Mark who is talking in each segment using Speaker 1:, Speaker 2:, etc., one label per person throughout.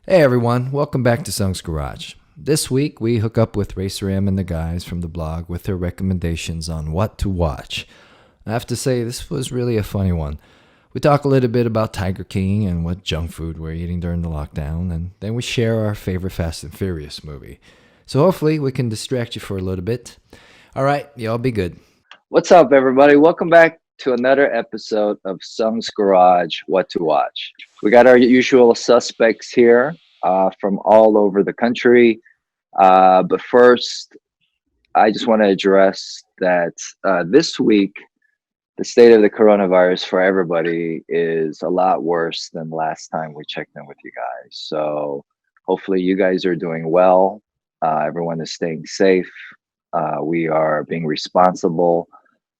Speaker 1: Hey everyone, welcome back to Sung's Garage. This week we hook up with Racer M and the guys from the blog with their recommendations on what to watch. I have to say, this was really a funny one. We talk a little bit about Tiger King and what junk food we're eating during the lockdown, and then we share our favorite Fast and Furious movie. So hopefully we can distract you for a little bit. Alright, y'all be good.
Speaker 2: What's up, everybody? Welcome back to another episode of Sung's Garage, What to Watch. We got our usual suspects here from all over the country. But first, I just want to address that this week, the state of the coronavirus for everybody is a lot worse than last time we checked in with you guys. So hopefully you guys are doing well. Everyone is staying safe. We are being responsible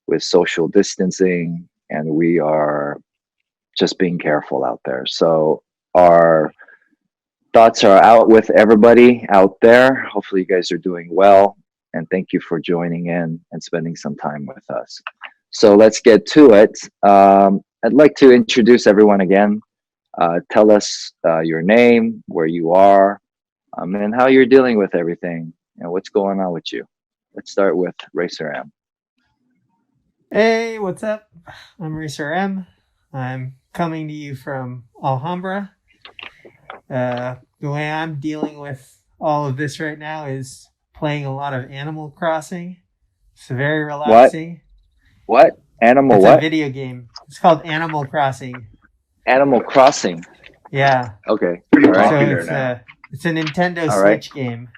Speaker 2: with social distancing, and we are just being careful out there. So our thoughts are out with everybody out there. Hopefully you guys are doing well, and thank you for joining in and spending some time with us. So let's get to it. I'd like to introduce everyone again. Tell us your name, where you are, and how you're dealing with everything and what's going on with you. Let's start with Racer M.
Speaker 3: Hey, what's up? I'm Racer M. I'm coming to you from Alhambra. The way I'm dealing with all of this right now is playing a lot of Animal Crossing. It's very relaxing.
Speaker 2: What? Animal
Speaker 3: It's
Speaker 2: what?
Speaker 3: a video game. It's called Animal Crossing.
Speaker 2: Animal Crossing.
Speaker 3: Yeah.
Speaker 2: Okay.
Speaker 4: Pretty
Speaker 2: All right.
Speaker 4: popular
Speaker 3: It's a Nintendo
Speaker 2: All right.
Speaker 3: Switch game.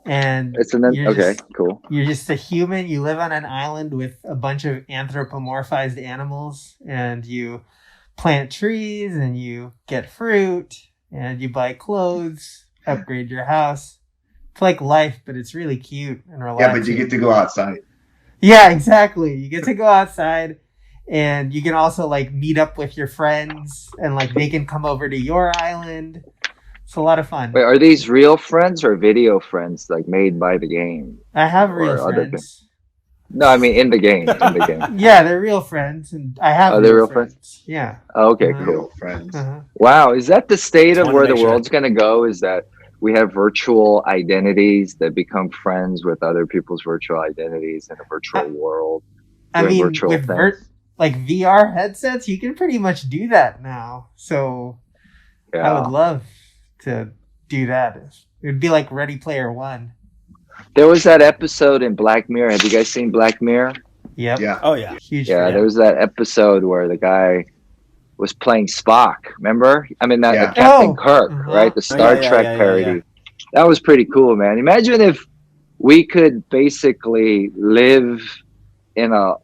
Speaker 3: And
Speaker 2: It's an okay, cool.
Speaker 3: You're just a human. You live on an island with a bunch of anthropomorphized animals, and you plant trees, and you get fruit, and you buy clothes, upgrade your house. It's like life, but it's really cute and relaxing.
Speaker 4: Yeah, but you get to go outside.
Speaker 3: Yeah, exactly. You get to go outside, and you can also like meet up with your friends, and like they can come over to your island. It's a lot of fun.
Speaker 2: Wait, are these real friends or video friends like made by the game?
Speaker 3: I have
Speaker 2: or
Speaker 3: real
Speaker 2: other
Speaker 3: friends.
Speaker 2: No, I mean in the game. In the game.
Speaker 3: Yeah, they're real friends, and I have
Speaker 2: They're real friends?
Speaker 3: Yeah.
Speaker 2: Oh, okay,
Speaker 3: Uh-huh.
Speaker 2: cool.
Speaker 4: Real friends.
Speaker 3: Uh-huh.
Speaker 2: Wow, is that the state
Speaker 5: Just
Speaker 2: of
Speaker 5: wanna
Speaker 2: where the
Speaker 5: make sure.
Speaker 2: world's gonna go? Is that we have virtual identities that become friends with other people's virtual identities in a virtual world?
Speaker 3: I
Speaker 2: doing
Speaker 3: mean,
Speaker 2: virtual
Speaker 3: with
Speaker 2: things?
Speaker 3: like VR headsets, you can pretty much do that now. So
Speaker 2: Yeah.
Speaker 3: I would love to do that. It would be like Ready Player One.
Speaker 2: There was that episode in Black Mirror. Have you guys seen Black Mirror?
Speaker 3: Yep.
Speaker 4: Yeah.
Speaker 5: Oh yeah.
Speaker 3: Huge
Speaker 2: Yeah,
Speaker 3: fan.
Speaker 2: there was that episode where the guy was playing Spock. Remember? I mean, that
Speaker 4: Yeah.
Speaker 2: Captain
Speaker 3: Oh,
Speaker 2: Kirk,
Speaker 3: uh-huh.
Speaker 2: right? The Star
Speaker 5: yeah,
Speaker 2: Trek
Speaker 5: yeah,
Speaker 2: parody.
Speaker 5: yeah.
Speaker 2: That was pretty cool, man. Imagine if we could basically live in a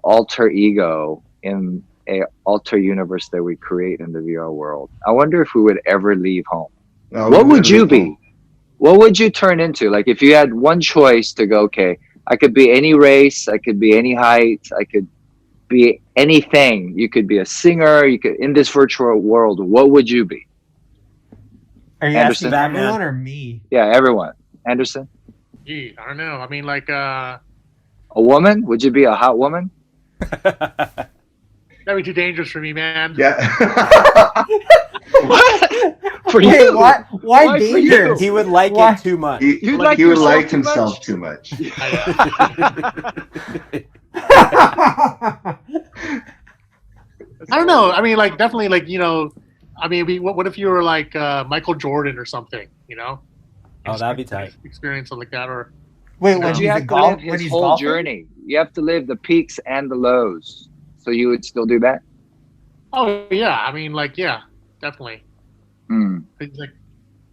Speaker 2: alter ego in a alter universe that we create in the VR world. I wonder if we would ever leave home.
Speaker 4: No,
Speaker 2: What
Speaker 4: we
Speaker 2: would you
Speaker 4: wouldn't
Speaker 2: be?
Speaker 4: leave
Speaker 2: What would you turn into? Like if you had one choice to go, okay, I could be any race, I could be any height, I could be anything. You could be a singer, you could in this virtual world, what would you be?
Speaker 3: Are you
Speaker 2: Anderson?
Speaker 3: asking
Speaker 5: Batman.
Speaker 3: everyone or me?
Speaker 2: Yeah, everyone. Anderson?
Speaker 6: Gee, I don't know. I mean, like,
Speaker 2: A woman? Would you be a hot woman?
Speaker 6: that'd be too dangerous for me, man.
Speaker 4: Yeah.
Speaker 2: What? For
Speaker 3: Wait,
Speaker 2: you?
Speaker 3: why
Speaker 2: Why for
Speaker 3: dangerous?
Speaker 5: He would like
Speaker 3: Why?
Speaker 5: it too much.
Speaker 4: he
Speaker 2: You like
Speaker 4: he would
Speaker 2: yourself
Speaker 4: like
Speaker 2: too
Speaker 4: himself
Speaker 2: much?
Speaker 4: too much.
Speaker 6: I don't know. I mean, like, definitely, like, I mean, what if you were like Michael Jordan or something,
Speaker 5: Oh, that'd be tight.
Speaker 6: Experience something like that, or
Speaker 3: Wait,
Speaker 2: But
Speaker 3: when
Speaker 2: you
Speaker 3: he's a
Speaker 2: have to
Speaker 3: golf,
Speaker 2: live
Speaker 3: when
Speaker 2: his
Speaker 3: he's
Speaker 2: whole
Speaker 3: golfing?
Speaker 2: journey. You have to live the peaks and the lows. So you would still do that?
Speaker 6: oh yeah, I mean, like, yeah, definitely.
Speaker 2: Hmm.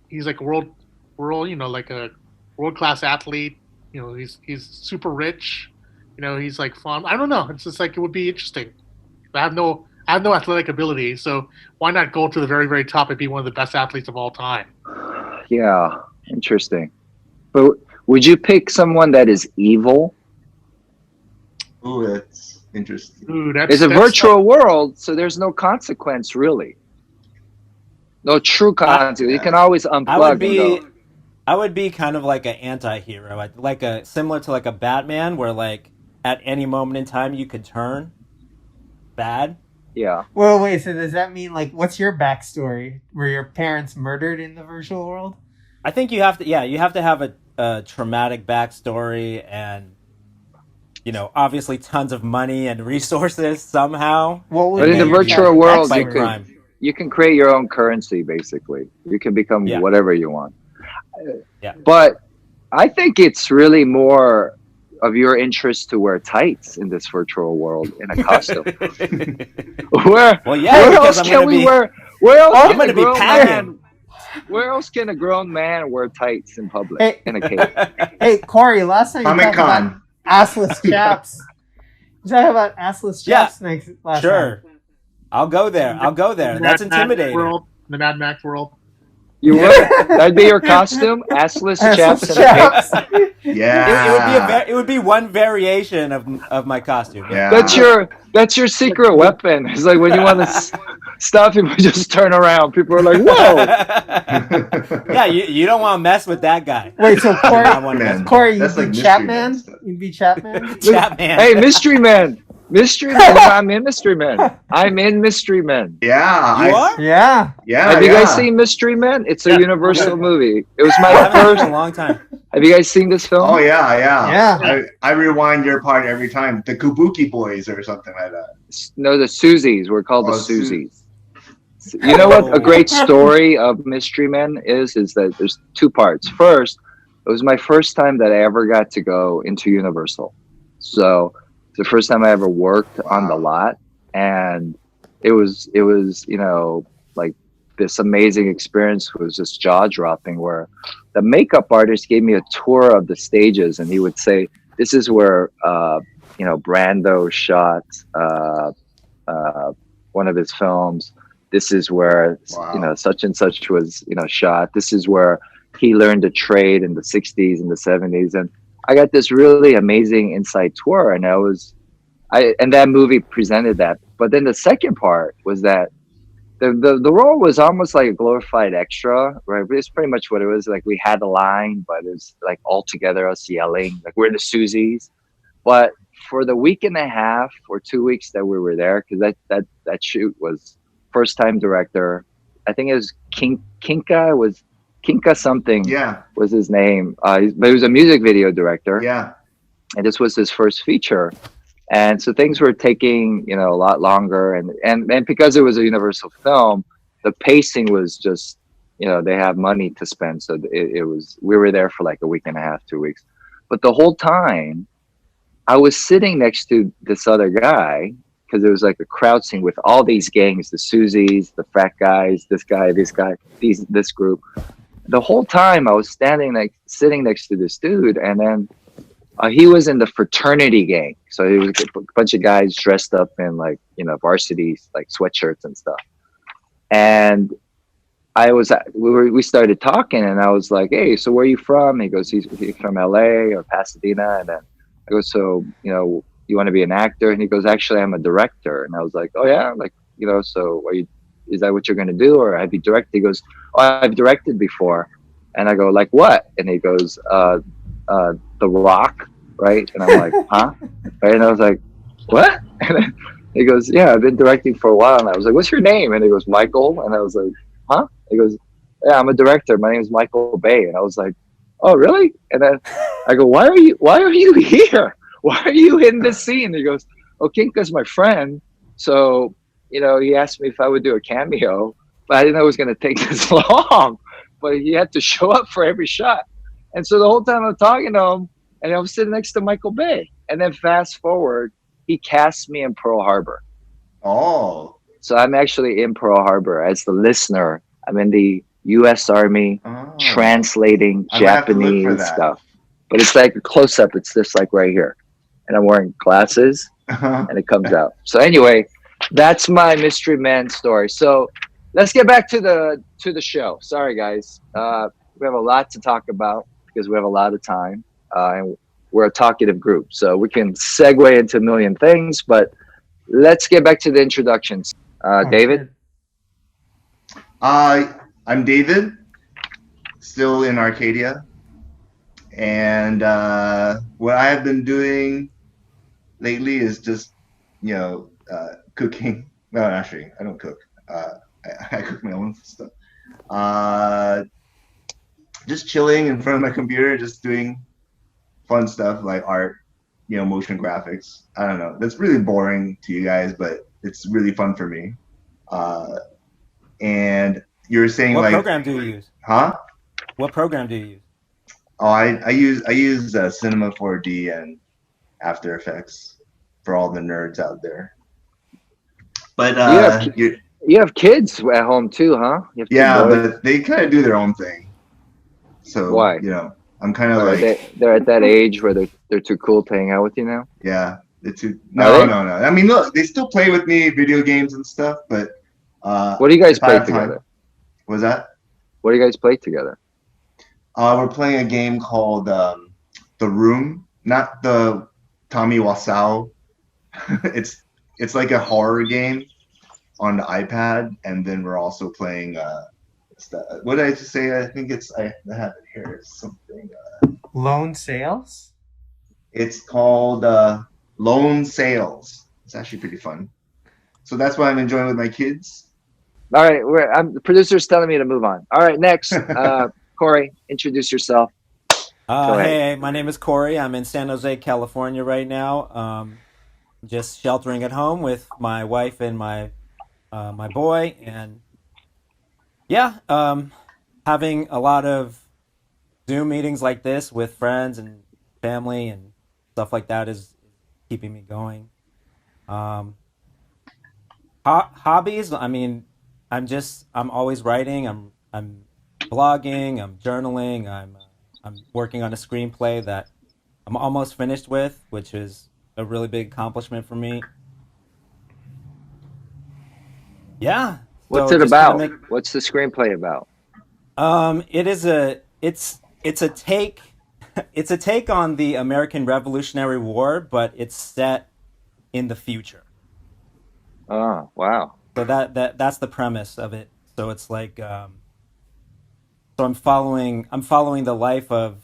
Speaker 6: He's like world, like a world class athlete. He's super rich. He's like fun. I don't know. It's just like it would be interesting. I have no athletic ability, so why not go to the very, very top and be one of the best athletes of all time?
Speaker 2: Yeah, interesting. But would you pick someone that is evil?
Speaker 4: Ooh, that's interesting.
Speaker 6: Ooh, that's
Speaker 2: It's a
Speaker 6: that's
Speaker 2: virtual world, so there's no consequence really. No true consequence. You can always unplug
Speaker 5: I would
Speaker 2: and
Speaker 5: be,
Speaker 2: go.
Speaker 5: I would be kind of like an anti-hero, like a similar to like a Batman, where like at any moment in time you could turn bad,
Speaker 2: Yeah.
Speaker 3: Well, wait. So does that mean like, what's your backstory? Were your parents murdered in the virtual world?
Speaker 5: I think you have to. Yeah, you have to have a traumatic backstory, and obviously tons of money and resources somehow.
Speaker 3: What would
Speaker 2: But
Speaker 3: be
Speaker 2: in the
Speaker 3: your
Speaker 2: virtual world,
Speaker 5: By
Speaker 2: you
Speaker 3: backstory?
Speaker 2: can you can create your own currency. Basically, you can become
Speaker 5: Yeah.
Speaker 2: whatever you want.
Speaker 5: Yeah.
Speaker 2: But I think it's really more of your interest to wear tights in this virtual world in a costume. Where
Speaker 5: Well, yeah,
Speaker 2: where
Speaker 5: because
Speaker 2: else
Speaker 5: I'm
Speaker 2: can
Speaker 5: gonna
Speaker 2: we
Speaker 5: be.
Speaker 2: wear? Where else
Speaker 5: I'm
Speaker 2: can a
Speaker 5: gonna be
Speaker 2: grown
Speaker 5: packing.
Speaker 2: man? Where else can a grown man wear tights in public
Speaker 3: Hey.
Speaker 2: in a cave?
Speaker 3: Hey, Corey. Last time you
Speaker 4: Comic
Speaker 3: talked about
Speaker 4: Con.
Speaker 3: assless chaps. You talked about assless
Speaker 5: Yeah,
Speaker 3: chaps last
Speaker 5: Sure.
Speaker 3: time.
Speaker 5: I'll go there. That's intimidating.
Speaker 6: The Mad Max world.
Speaker 2: You would? That'd be your costume? Assless chaps
Speaker 3: Assless
Speaker 2: in a cave?
Speaker 3: chaps.
Speaker 4: Yeah.
Speaker 5: It would be one variation of my costume.
Speaker 4: Yeah.
Speaker 2: That's your secret weapon. It's like when you want to stop people, just turn around. People are like, "Whoa!"
Speaker 5: Yeah, you don't want to mess with that guy.
Speaker 3: Wait, so
Speaker 5: You do not want to mess
Speaker 4: Man.
Speaker 5: with
Speaker 3: Corey, you'd
Speaker 4: That's
Speaker 3: be
Speaker 4: like Mystery Man
Speaker 3: Chapman?
Speaker 4: stuff.
Speaker 3: You'd be Chapman?
Speaker 5: Chapman.
Speaker 2: Hey, Mystery Man. Mystery Man. I'm in Mystery Man. I'm in Mystery Man.
Speaker 4: Yeah.
Speaker 5: You are?
Speaker 3: Yeah.
Speaker 4: Yeah.
Speaker 2: Have you
Speaker 4: yeah.
Speaker 2: guys seen Mystery Man? It's a
Speaker 6: Yeah.
Speaker 2: Universal movie. It was
Speaker 5: I
Speaker 2: my
Speaker 5: haven't seen it
Speaker 2: first.
Speaker 5: in a long time.
Speaker 2: Have you guys seen this film?
Speaker 4: Oh yeah, yeah.
Speaker 3: Yeah.
Speaker 4: I rewind your part every time. The Kabuki Boys or something like that.
Speaker 2: No, the Susies. We're called
Speaker 4: Oh,
Speaker 2: the Susies. You know what a great story of Mystery Men is that there's two parts. First, it was my first time that I ever got to go into Universal. So it's the first time I ever worked on the lot, and it was like this amazing experience. Was just jaw dropping, where the makeup artist gave me a tour of the stages, and he would say, "This is where Brando shot one of his films. This is where
Speaker 4: Wow.
Speaker 2: such and such was shot. This is where he learned to trade in the 60s and the 70s." And I got this really amazing inside tour, and and that movie presented that. But then the second part was that the role was almost like a glorified extra, right? But it's pretty much what it was. Like we had a line, but it was like all together us yelling, like we're the Susies. But for the week and a half or 2 weeks that we were there, because that shoot was first time director. I think it was Kinka something.
Speaker 4: Yeah.
Speaker 2: Was his name. But he was a music video director.
Speaker 4: Yeah.
Speaker 2: And this was his first feature. And so things were taking, a lot longer. And because it was a Universal film, the pacing was just, they have money to spend. So we were there for like a week and a half, 2 weeks. But the whole time I was sitting next to this other guy, because it was like a crowd scene with all these gangs, the Susies, the frat guys, this guy, this group. The whole time I was sitting next to this dude, and then he was in the fraternity gang. So he was a bunch of guys dressed up in like, varsity, like sweatshirts and stuff. And we started talking, and I was like, "Hey, so where are you from?" He goes, he's from LA or Pasadena. And then I go, "So, you want to be an actor?" And he goes, "Actually, I'm a director." And I was like, "Oh yeah? Like, so is that what you're going to do? Or have you directed?" He goes, "Oh, I've directed before." And I go, "Like what?" And he goes, The Rock, right? And I'm like, "Huh?" Right? And I was like, "What?" And then he goes, "Yeah, I've been directing for a while." And I was like, "What's your name?" And he goes, "Michael." And I was like, "Huh?" He goes, "Yeah, I'm a director. My name is Michael Bay." And I was like, "Oh, really?" And then I go, Why are you here? Why are you in this scene?" He goes, "Oh, Kinka's my friend. So, he asked me if I would do a cameo, but I didn't know it was going to take this long. But he had to show up for every shot." And so the whole time I'm talking to him, and I'm sitting next to Michael Bay. And then fast forward, he cast me in Pearl Harbor.
Speaker 4: Oh.
Speaker 2: So I'm actually in Pearl Harbor as the listener. I'm in the U.S. Army translating
Speaker 4: I might have to look for
Speaker 2: Japanese
Speaker 4: that.
Speaker 2: stuff. But it's like a close-up. It's just like right here. And I'm wearing glasses, and it comes out. So anyway, that's my Mystery Man story. So let's get back to the show. Sorry, guys. We have a lot to talk about because we have a lot of time. And we're a talkative group. So we can segue into a million things. But let's get back to the introductions. David?
Speaker 4: I'm David, still in Arcadia. And what I have been doing lately is just, cooking No, actually, I don't cook. I cook my own stuff. Just chilling in front of my computer, just doing fun stuff like art, motion graphics. I don't know. That's really boring to you guys, but it's really fun for me. And you were saying
Speaker 5: What program do you use?
Speaker 4: Huh?
Speaker 5: What program do you use?
Speaker 4: Oh, I use Cinema 4D and After Effects for all the nerds out there. But
Speaker 2: you have kids at home too, huh? You have
Speaker 4: yeah, but they kind of do their own thing. So
Speaker 2: why?
Speaker 4: I'm kind of like
Speaker 2: they're at that age where they're too cool to hang out with you now.
Speaker 4: Yeah, they're too. No. I mean, look, they still play with me, video games and stuff. But
Speaker 2: what do you guys play together?
Speaker 4: What's that?
Speaker 2: What do you guys play together?
Speaker 4: We're playing a game called The Room, not the Tommy Wiseau. It's like a horror game on the iPad, and then we're also playing. What did I just say? I think I have it here. It's something.
Speaker 3: Lone Sales.
Speaker 4: It's called Lone Sales. It's actually pretty fun. So that's what I'm enjoying with my kids.
Speaker 2: All right, the producer's telling me to move on. All right, next, Corey, introduce yourself.
Speaker 5: Hey, my name is Corey. I'm in San Jose, California right now. Just sheltering at home with my wife and my boy, and having a lot of Zoom meetings like this with friends and family and stuff like that is keeping me going. Hobbies, I mean, I'm always writing. I'm blogging. I'm journaling. I'm working on a screenplay that I'm almost finished with, which is a really big accomplishment for me. Yeah.
Speaker 2: What's it about? What's the screenplay about?
Speaker 5: It's a take on the American Revolutionary War, but it's set in the future.
Speaker 2: Oh, wow.
Speaker 5: So that's the premise of it. So it's like so I'm following the life of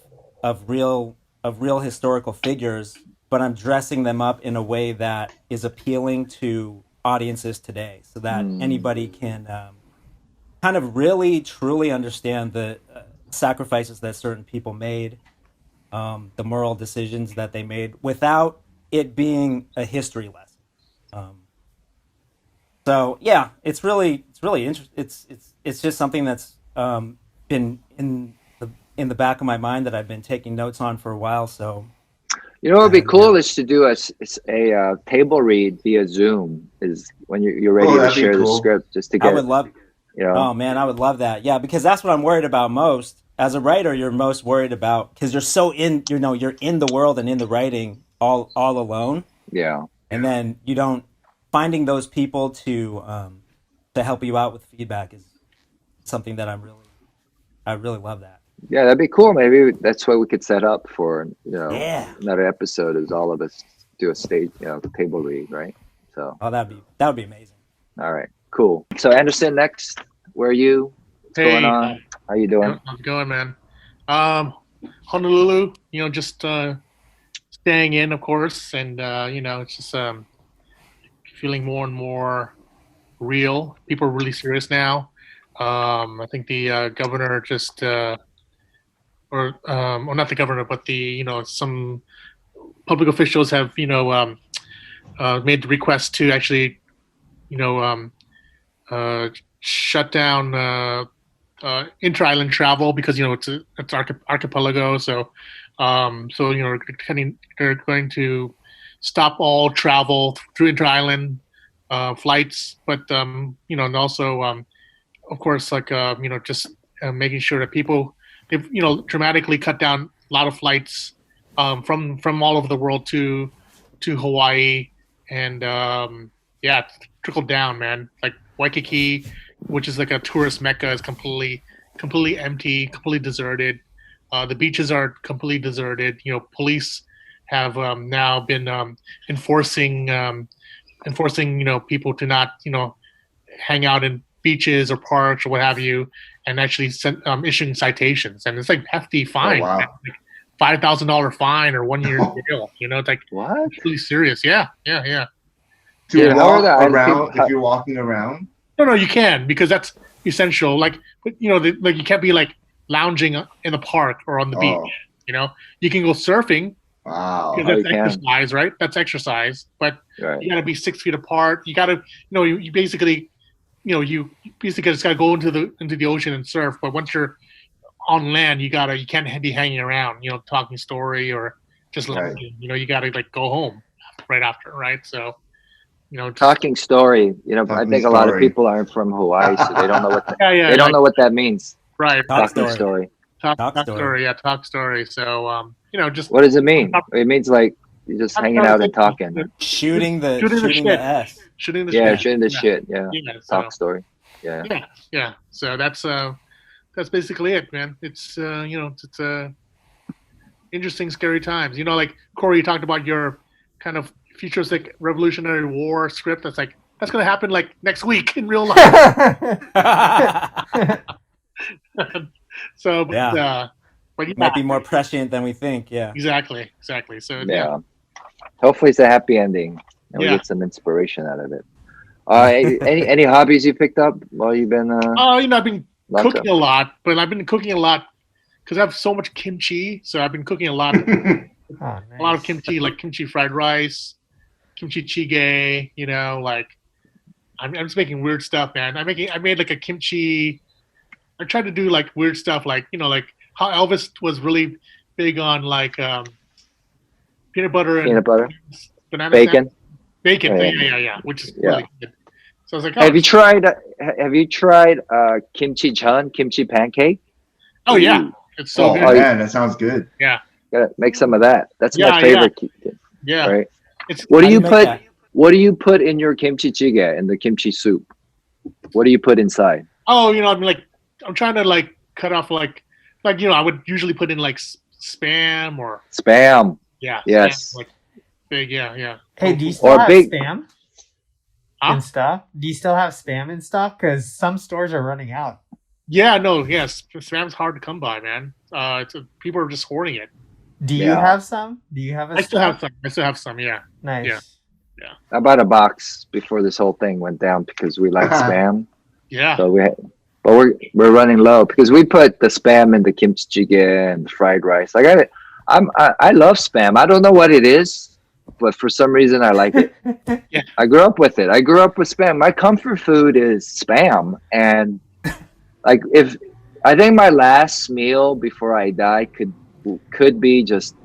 Speaker 5: real historical figures, but I'm dressing them up in a way that is appealing to audiences today, so that anybody can kind of really truly understand the sacrifices that certain people made, the moral decisions that they made, without it being a history lesson. So yeah, it's really interesting. It's just something that's been in the back of my mind that I've been taking notes on for a while. So
Speaker 2: what would be cool is to do a table read via Zoom. Is when you're ready to share the script, just to get.
Speaker 5: I would love. Oh man, I would love that. Yeah, because that's what I'm worried about most. As a writer, you're most worried about, because you're so you're in the world and in the writing all alone.
Speaker 2: Yeah.
Speaker 5: And then finding those people to help you out with feedback is something that I really love that.
Speaker 2: Yeah, that'd be cool. Maybe that's what we could set up for, another episode, is all of us do a stage, table read, right? So.
Speaker 5: Oh, that would be amazing.
Speaker 2: All right, cool. So Anderson, next, where are you? What's going on? How you doing?
Speaker 6: How's it going, man? Honolulu, just staying in, of course, and it's just feeling more and more real. People are really serious now. I think the governor just, or not the governor, but some public officials have, made the request to actually, shut down inter-island travel, because it's archipelago. So they're going to stop all travel through inter-island flights, but and also of course, like just making sure that they've dramatically cut down a lot of flights from all over the world to Hawaii, and trickled down, man. Like Waikiki, which is like a tourist mecca, is completely empty, completely deserted. The beaches are completely deserted. Police have now been enforcing people to not hang out in beaches or parks or what have you, and actually issuing citations, and it's like hefty fine.
Speaker 4: Oh, wow.
Speaker 6: Like $5,000 fine or 1 year jail. It's like,
Speaker 2: what?
Speaker 6: It's really serious. Yeah.
Speaker 4: To
Speaker 2: Yeah, how are
Speaker 4: walk
Speaker 2: the island
Speaker 4: around,
Speaker 2: people-
Speaker 4: if you're walking around.
Speaker 6: No, you can, because that's essential. Like, but you know, like you can't be like lounging in the park or on the beach.
Speaker 4: Oh,
Speaker 6: You know, you can go surfing
Speaker 4: wow.
Speaker 6: because
Speaker 2: Oh,
Speaker 6: that's
Speaker 2: you can.
Speaker 6: exercise, right? That's exercise, but
Speaker 2: Right.
Speaker 6: you got to be 6 feet apart. You got to, you basically, you basically just got to go into the ocean and surf. But once you're on land, you can't be hanging around, talking story or just
Speaker 4: Right.
Speaker 6: lounging. You got to like go home right after, right? So, just,
Speaker 2: Talking story. I
Speaker 4: Talking
Speaker 2: think a lot of
Speaker 4: story.
Speaker 2: people aren't from Hawaii, so they don't know what
Speaker 6: yeah,
Speaker 2: they don't know what that means.
Speaker 6: right.
Speaker 5: Talk
Speaker 2: Talking
Speaker 5: story.
Speaker 2: story.
Speaker 6: Talk story. Yeah, talk story. So, just
Speaker 2: What does it mean? It means like you're just hanging out and talking.
Speaker 5: Shooting the
Speaker 6: shit.
Speaker 5: S.
Speaker 6: Shooting the
Speaker 2: Yeah,
Speaker 6: shit.
Speaker 2: shooting the shit. Yeah.
Speaker 6: Yeah, so,
Speaker 2: Talk story. Yeah.
Speaker 6: yeah. So that's basically it, man. It's it's interesting, scary times. Like Corey, you talked about your kind of futuristic Revolutionary War script. That's gonna happen like next week in real life. So,
Speaker 5: Yeah.
Speaker 6: but yeah,
Speaker 5: Might be more prescient than we think. Yeah.
Speaker 6: exactly. So
Speaker 2: Yeah. Hopefully it's a happy ending and we
Speaker 6: Yeah.
Speaker 2: get some inspiration out of it. Any hobbies you picked up while you've been
Speaker 6: I've been
Speaker 2: locked
Speaker 6: cooking
Speaker 2: up?
Speaker 6: a lot, but I've been cooking a lot because I have so much kimchi. So I've been cooking a lot.
Speaker 3: Oh,
Speaker 6: A lot of
Speaker 3: nice.
Speaker 6: kimchi, like kimchi fried rice, kimchi jjigae. Like I'm just making weird stuff, man. I made like a kimchi. I tried to do like weird stuff, like like how Elvis was really big on like peanut butter and banana
Speaker 2: Bacon?
Speaker 6: bacon.
Speaker 2: Oh,
Speaker 6: Yeah, which is
Speaker 2: Yeah.
Speaker 6: really good. So I was like,
Speaker 2: Have you tried kimchi chun, kimchi pancake?
Speaker 6: oh yeah,
Speaker 2: Ooh.
Speaker 6: it's so
Speaker 4: Oh,
Speaker 6: good.
Speaker 4: man, that sounds good.
Speaker 2: Gotta make some of that. That's
Speaker 6: Yeah,
Speaker 2: my favorite.
Speaker 6: Yeah,
Speaker 2: Right?
Speaker 6: it's
Speaker 2: What do
Speaker 5: How
Speaker 2: you
Speaker 5: make
Speaker 2: put?
Speaker 5: that?
Speaker 2: What do you put in your kimchi jjigae in the kimchi soup? What do you put inside?
Speaker 6: I'm trying to like cut off like I would usually put in like spam or
Speaker 2: Spam.
Speaker 6: yeah,
Speaker 2: Yes.
Speaker 6: spam, like big yeah.
Speaker 3: Hey, do you still
Speaker 2: Or
Speaker 3: have
Speaker 2: big-
Speaker 3: spam
Speaker 6: Huh?
Speaker 3: in stock? Do you still have spam in stock? Because some stores are running out.
Speaker 6: Yeah, no, yes, spam's hard to come by, man. People are just hoarding it.
Speaker 3: Do you
Speaker 2: Yeah.
Speaker 3: have some? Do you have a
Speaker 6: I still
Speaker 3: stock?
Speaker 6: have some. Yeah.
Speaker 3: Nice.
Speaker 6: yeah.
Speaker 2: I bought a box before this whole thing went down because we like spam.
Speaker 6: Yeah.
Speaker 2: So we're running low because we put the spam in the kimchi jjigae and the fried rice. Like I love spam. I don't know what it is, but for some reason I like it.
Speaker 6: Yeah.
Speaker 2: I grew up with it. I grew up with spam. My comfort food is spam, and like if I think my last meal before I die could be just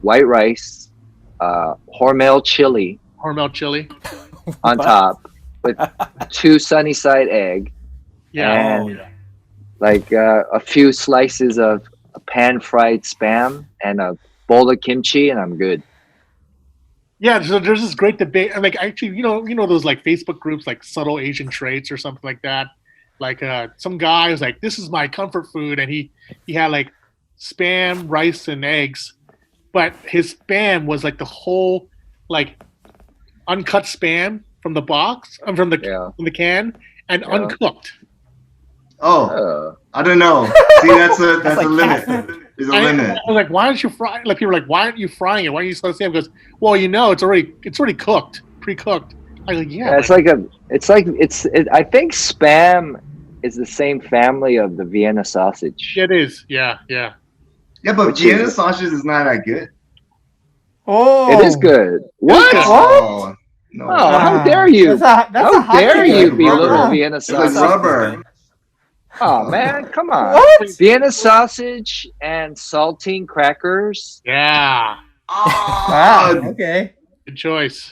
Speaker 2: white rice, Hormel chili
Speaker 6: Hormel chili.
Speaker 2: on
Speaker 5: What?
Speaker 2: top with 2 sunny side egg.
Speaker 6: Yeah.
Speaker 2: And
Speaker 5: Oh, yeah.
Speaker 2: like a few slices of pan fried spam and a bowl of kimchi, and I'm good.
Speaker 6: Yeah. So there's this great debate, and like actually, those like Facebook groups like Subtle Asian Traits or something like that. Like some guy was like, "This is my comfort food," and he had like spam, rice, and eggs, but his spam was like the whole like uncut spam from the box, from the can, and
Speaker 2: Yeah.
Speaker 6: uncooked.
Speaker 4: Oh, I don't know. See, that's a
Speaker 5: like
Speaker 4: limit.
Speaker 5: cat food.
Speaker 4: There's a
Speaker 6: I
Speaker 4: limit.
Speaker 6: was like, "Why aren't you frying?" Like people are like, "Why aren't you frying it? Why aren't you supposed to say it?" Because, well, it's already cooked, pre-cooked. I go, yeah.
Speaker 2: I think spam is the same family of the Vienna sausage.
Speaker 6: It is. Yeah.
Speaker 4: Yeah, but
Speaker 2: Which
Speaker 4: Vienna
Speaker 2: is-
Speaker 4: sausage is not that good.
Speaker 3: Oh,
Speaker 2: It is good. What?
Speaker 4: Oh, no.
Speaker 2: Oh, how dare you?
Speaker 3: That's
Speaker 2: How
Speaker 3: a hot
Speaker 2: dare
Speaker 3: take.
Speaker 2: you belittle
Speaker 4: Rubber.
Speaker 2: Vienna
Speaker 4: It's like
Speaker 2: sausage?
Speaker 4: rubber.
Speaker 2: Oh man, come on.
Speaker 3: What?
Speaker 2: Vienna sausage and saltine crackers.
Speaker 6: Yeah.
Speaker 3: Wow.
Speaker 4: Oh,
Speaker 3: Okay.
Speaker 6: Good choice.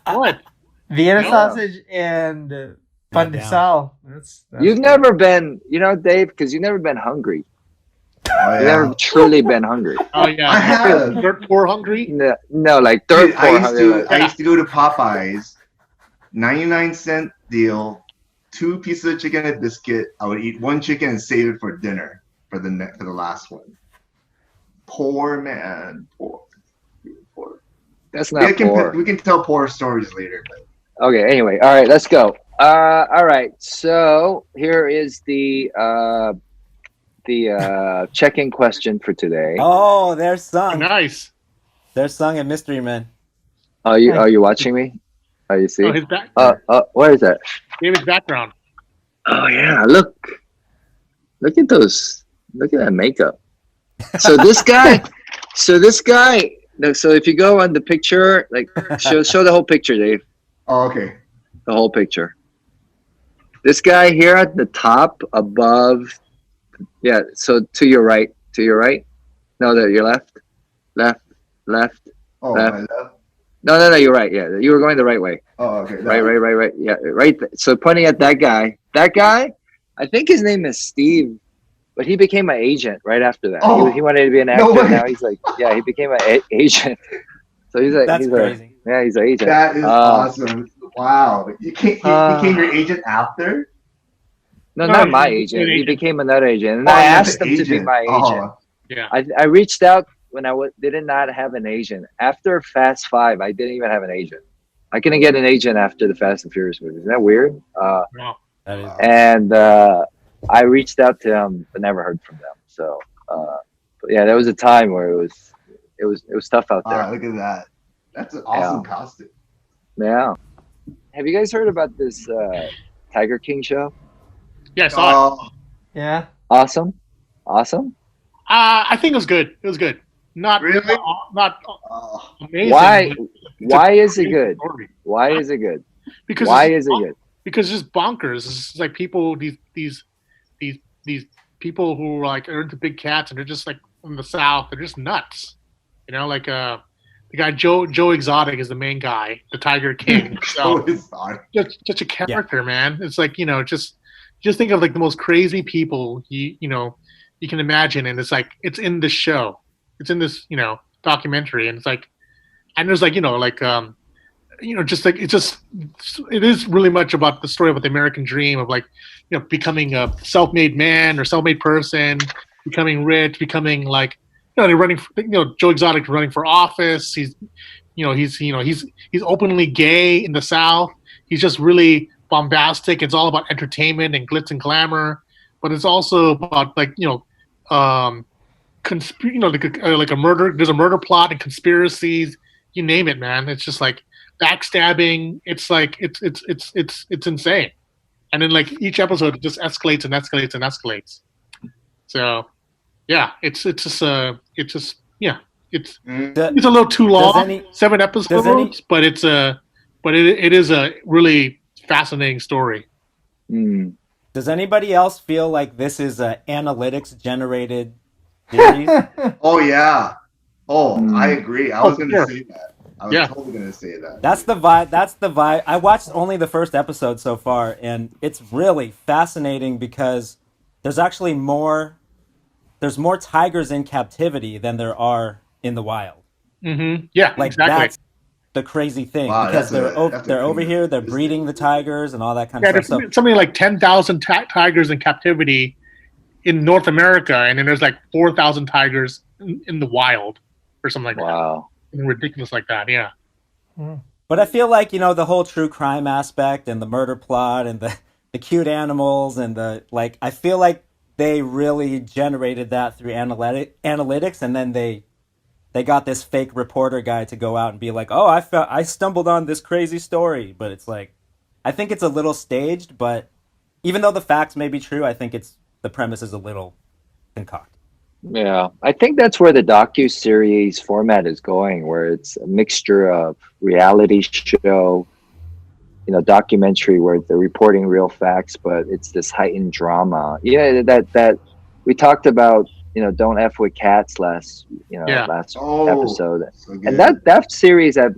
Speaker 6: What?
Speaker 3: Vienna
Speaker 6: Yeah.
Speaker 3: sausage and pandesal. That's
Speaker 2: You've
Speaker 3: good.
Speaker 2: never been, Dave, because you've never been hungry.
Speaker 4: oh,
Speaker 2: You've
Speaker 4: yeah.
Speaker 2: never truly been hungry.
Speaker 6: Oh yeah.
Speaker 4: I have.
Speaker 6: Dirt poor hungry.
Speaker 2: No, like third
Speaker 4: Dude,
Speaker 2: floor hungry.
Speaker 4: I used to go to Popeyes, 99-cent deal, 2 pieces of chicken and a biscuit. I would eat 1 chicken and save it for dinner for the last one. Poor man, poor.
Speaker 2: That's not poor.
Speaker 4: We can tell poor stories later. But
Speaker 2: Okay, anyway, all right, let's go. All right, so here is the check-in question for today.
Speaker 5: Oh, there's
Speaker 6: Oh,
Speaker 5: Sung.
Speaker 6: nice.
Speaker 5: There's Sung and Mystery Man.
Speaker 2: Are you watching me? Oh, you see?
Speaker 6: Oh, his back.
Speaker 2: Where is that?
Speaker 6: David's background.
Speaker 2: Oh yeah, look at those. Look at that makeup. So this guy. No, so if you go on the picture, like show the whole picture, Dave.
Speaker 4: Oh, okay.
Speaker 2: The whole picture. This guy here at the top above. Yeah. So to your right. No, your left.
Speaker 4: Oh,
Speaker 2: Left.
Speaker 4: my left.
Speaker 2: No. You're right. Yeah, you were going the right way.
Speaker 4: Oh, okay.
Speaker 2: Right. Yeah, right. So pointing at that guy. That guy, I think his name is Steve, but he became my agent right after that.
Speaker 4: Oh,
Speaker 2: he wanted to be an actor.
Speaker 4: no way.
Speaker 2: Now he's like, yeah, he became my agent. So he's like,
Speaker 5: That's crazy.
Speaker 2: He's an agent.
Speaker 4: That is awesome. Wow. He became your agent after?
Speaker 2: No,
Speaker 6: No,
Speaker 2: not my
Speaker 6: he
Speaker 2: agent.
Speaker 6: became an
Speaker 2: He
Speaker 6: agent.
Speaker 2: became another agent, and
Speaker 4: Oh,
Speaker 2: I
Speaker 4: you're
Speaker 2: asked
Speaker 4: the
Speaker 2: him to be
Speaker 4: agent.
Speaker 2: my agent.
Speaker 4: Oh,
Speaker 6: Yeah.
Speaker 2: I reached out when I did not have an agent. After Fast 5, I didn't even have an agent. I couldn't get an agent after the Fast and Furious movies. Isn't that weird?
Speaker 6: Wow.
Speaker 5: That is.
Speaker 2: And I reached out to him, but never heard from them. So, but yeah, there was a time where it was tough out
Speaker 4: all
Speaker 2: there.
Speaker 4: right, look at that. That's an awesome costume.
Speaker 2: Yeah. Have you guys heard about this Tiger King show?
Speaker 6: Yeah, I saw it.
Speaker 3: Yeah.
Speaker 2: Awesome.
Speaker 6: I think it was good. It was good. Not
Speaker 4: Really?
Speaker 6: not
Speaker 4: Oh,
Speaker 6: amazing.
Speaker 2: Why?
Speaker 6: but
Speaker 2: Why is it
Speaker 6: it's a
Speaker 2: good?
Speaker 6: story.
Speaker 2: Why is it good?
Speaker 6: Because
Speaker 2: Why
Speaker 6: it's
Speaker 2: is it good?
Speaker 6: Because it's just bonkers. It's just like people, these people who are into big cats and they're just like from the South. They're just nuts. You know, like the guy Joe Exotic is the main guy, the Tiger King. So
Speaker 4: sorry.
Speaker 6: just such a character, man. It's like, just think of like the most crazy people you can imagine, and it's like it's in the show. It's in this, documentary, and it's like, and there's like, just like it is really much about the story about the American dream of like, becoming a self-made man or self-made person, becoming rich, becoming like, they're running, Joe Exotic running for office. He's openly gay in the South. He's just really bombastic. It's all about entertainment and glitz and glamour, but it's also about like, like a murder. There's a murder plot and conspiracies. You name it, man. It's just like backstabbing. It's like it's insane. And then like each episode just escalates and escalates and escalates. So yeah, it's a little too long. 7 episodes, but it is a really fascinating story.
Speaker 2: Mm.
Speaker 5: Does anybody else feel like this is an analytics generated series?
Speaker 4: Oh, yeah. Oh, I agree. I was going to
Speaker 6: sure.
Speaker 4: say that. I was totally going to say that.
Speaker 5: That's the vibe. I watched only the first episode so far, and it's really fascinating because there's actually more tigers in captivity than there are in the wild.
Speaker 6: Mm-hmm. Yeah,
Speaker 5: like
Speaker 6: exactly.
Speaker 5: That's the crazy thing, because they're over here, they're breeding the tigers and all that kind of stuff.
Speaker 6: There's something like 10,000 tigers in captivity in North America, and then there's like 4,000 tigers in the wild or something like that.
Speaker 2: Wow.
Speaker 6: Ridiculous like that, yeah.
Speaker 5: But I feel like, the whole true crime aspect and the murder plot and the cute animals and I feel like they really generated that through analytics, and then they got this fake reporter guy to go out and be like, oh, I stumbled on this crazy story. But it's like, I think it's a little staged, but even though the facts may be true, I think the premise is a little concocted.
Speaker 2: Yeah, I think that's where the docu-series format is going, where it's a mixture of reality show, documentary where they're reporting real facts, but it's this heightened drama. Yeah, that we talked about, Don't F with Cats last episode.
Speaker 4: So
Speaker 2: and that series at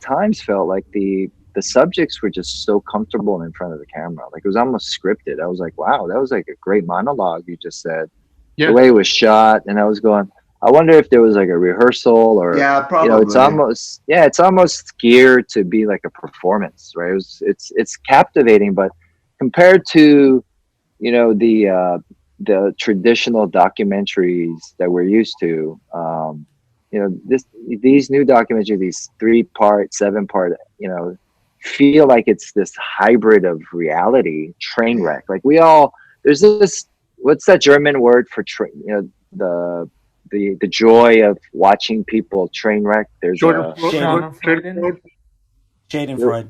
Speaker 2: times felt like the subjects were just so comfortable in front of the camera. Like it was almost scripted. I was like, wow, that was like a great monologue you just said. Yeah. The way it was shot, and I was going, I wonder if there was like a rehearsal or
Speaker 4: probably.
Speaker 2: It's almost geared to be like a performance, right? It's captivating, but compared to the traditional documentaries that we're used to, these new documentaries, these 3-part, 7-part, feel like it's this hybrid of reality train wreck. Like there's this, what's that German word for the joy of watching people train wreck? There's
Speaker 5: Schadenfreude.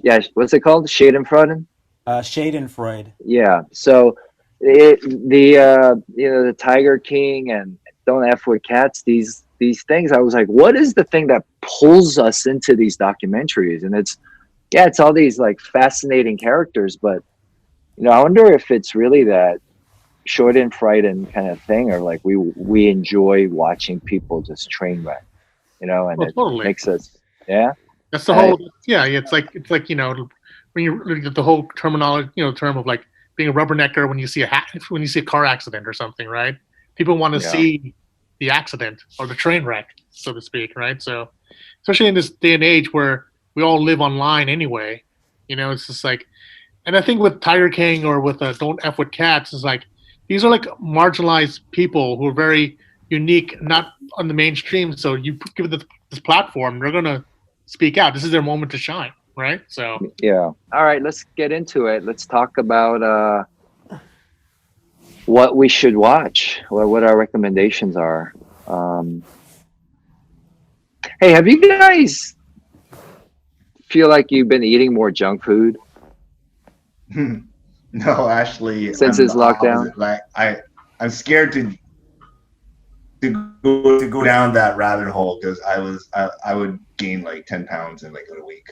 Speaker 2: yeah. What's it called? Schadenfreude.
Speaker 5: Schadenfreude.
Speaker 2: Yeah. So the Tiger King and Don't F with Cats. These things. I was like, what is the thing that pulls us into these documentaries? And it's all these like fascinating characters, but I wonder if it's really that Schadenfreude kind of thing, or like we enjoy watching people just train wreck, and it
Speaker 6: totally.
Speaker 2: makes us, yeah.
Speaker 6: That's the whole. Yeah, it's like when you look at the whole terminology, term of like being a rubbernecker when you see a car accident or something, right? People want to see the accident or the train wreck, so to speak, right? So, especially in this day and age where we all live online anyway, it's just like, and I think with Tiger King or with Don't F with Cats, is like these are like marginalized people who are very unique, not on the mainstream. So you give them this platform, they're gonna speak out. This is their moment to shine, right? So
Speaker 2: yeah. All right, let's get into it. Let's talk about what we should watch, what our recommendations are. Hey, have you guys feel like you've been eating more junk food?
Speaker 4: No, actually,
Speaker 2: since
Speaker 4: I'm
Speaker 2: this
Speaker 4: the
Speaker 2: lockdown,
Speaker 4: opposite. Like I'm scared to go down that rabbit hole because I would gain like 10 pounds in like a week.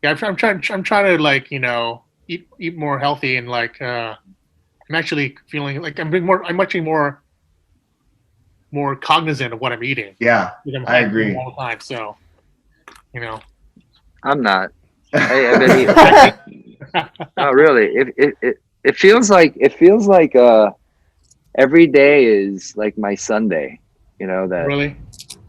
Speaker 6: Yeah, I'm trying to like eat more healthy, and like I'm actually feeling like I'm actually more cognizant of what I'm eating.
Speaker 4: Yeah, I agree
Speaker 6: all the time. So
Speaker 2: I'm not. I've been eating. Oh, really? It feels like every day is like my Sunday. That
Speaker 6: really.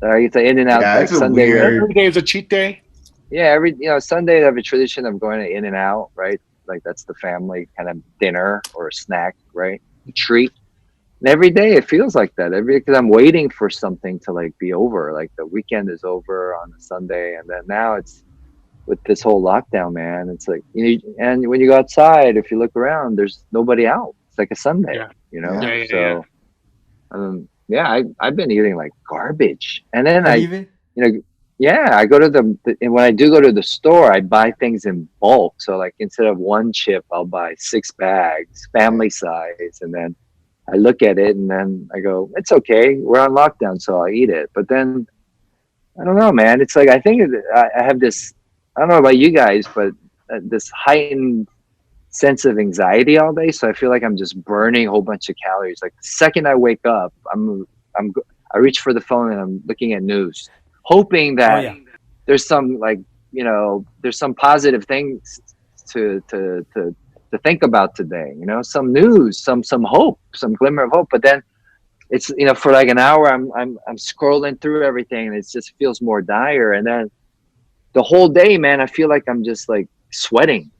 Speaker 2: It's an in and out like Sunday.
Speaker 6: Every day is a cheat day.
Speaker 2: Yeah, Sunday I have a tradition of going to In and Out, right? Like that's the family kind of dinner or a snack, right? A treat. And every day it feels like that. Because I'm waiting for something to like be over. Like the weekend is over on a Sunday, and then now it's with this whole lockdown, man. It's like and when you go outside, if you look around, there's nobody out. It's like a Sunday,
Speaker 6: Yeah.
Speaker 2: I've been eating like garbage, and then
Speaker 3: Yeah,
Speaker 2: I go to and when I do go to the store, I buy things in bulk. So like instead of one chip, I'll buy 6 bags, family size, and then I look at it and then I go, it's okay. We're on lockdown, so I'll eat it. But then I don't know, man. It's like I think I have this. I don't know about you guys, but this heightened sense of anxiety all day. So I feel like I'm just burning a whole bunch of calories. Like the second I wake up, I reach for the phone and I'm looking at news, hoping that there's some there's some positive things to think about today. Some news, some hope, some glimmer of hope. But then it's for like an hour, I'm scrolling through everything, and it just feels more dire. And then the whole day, man, I feel like I'm just like sweating,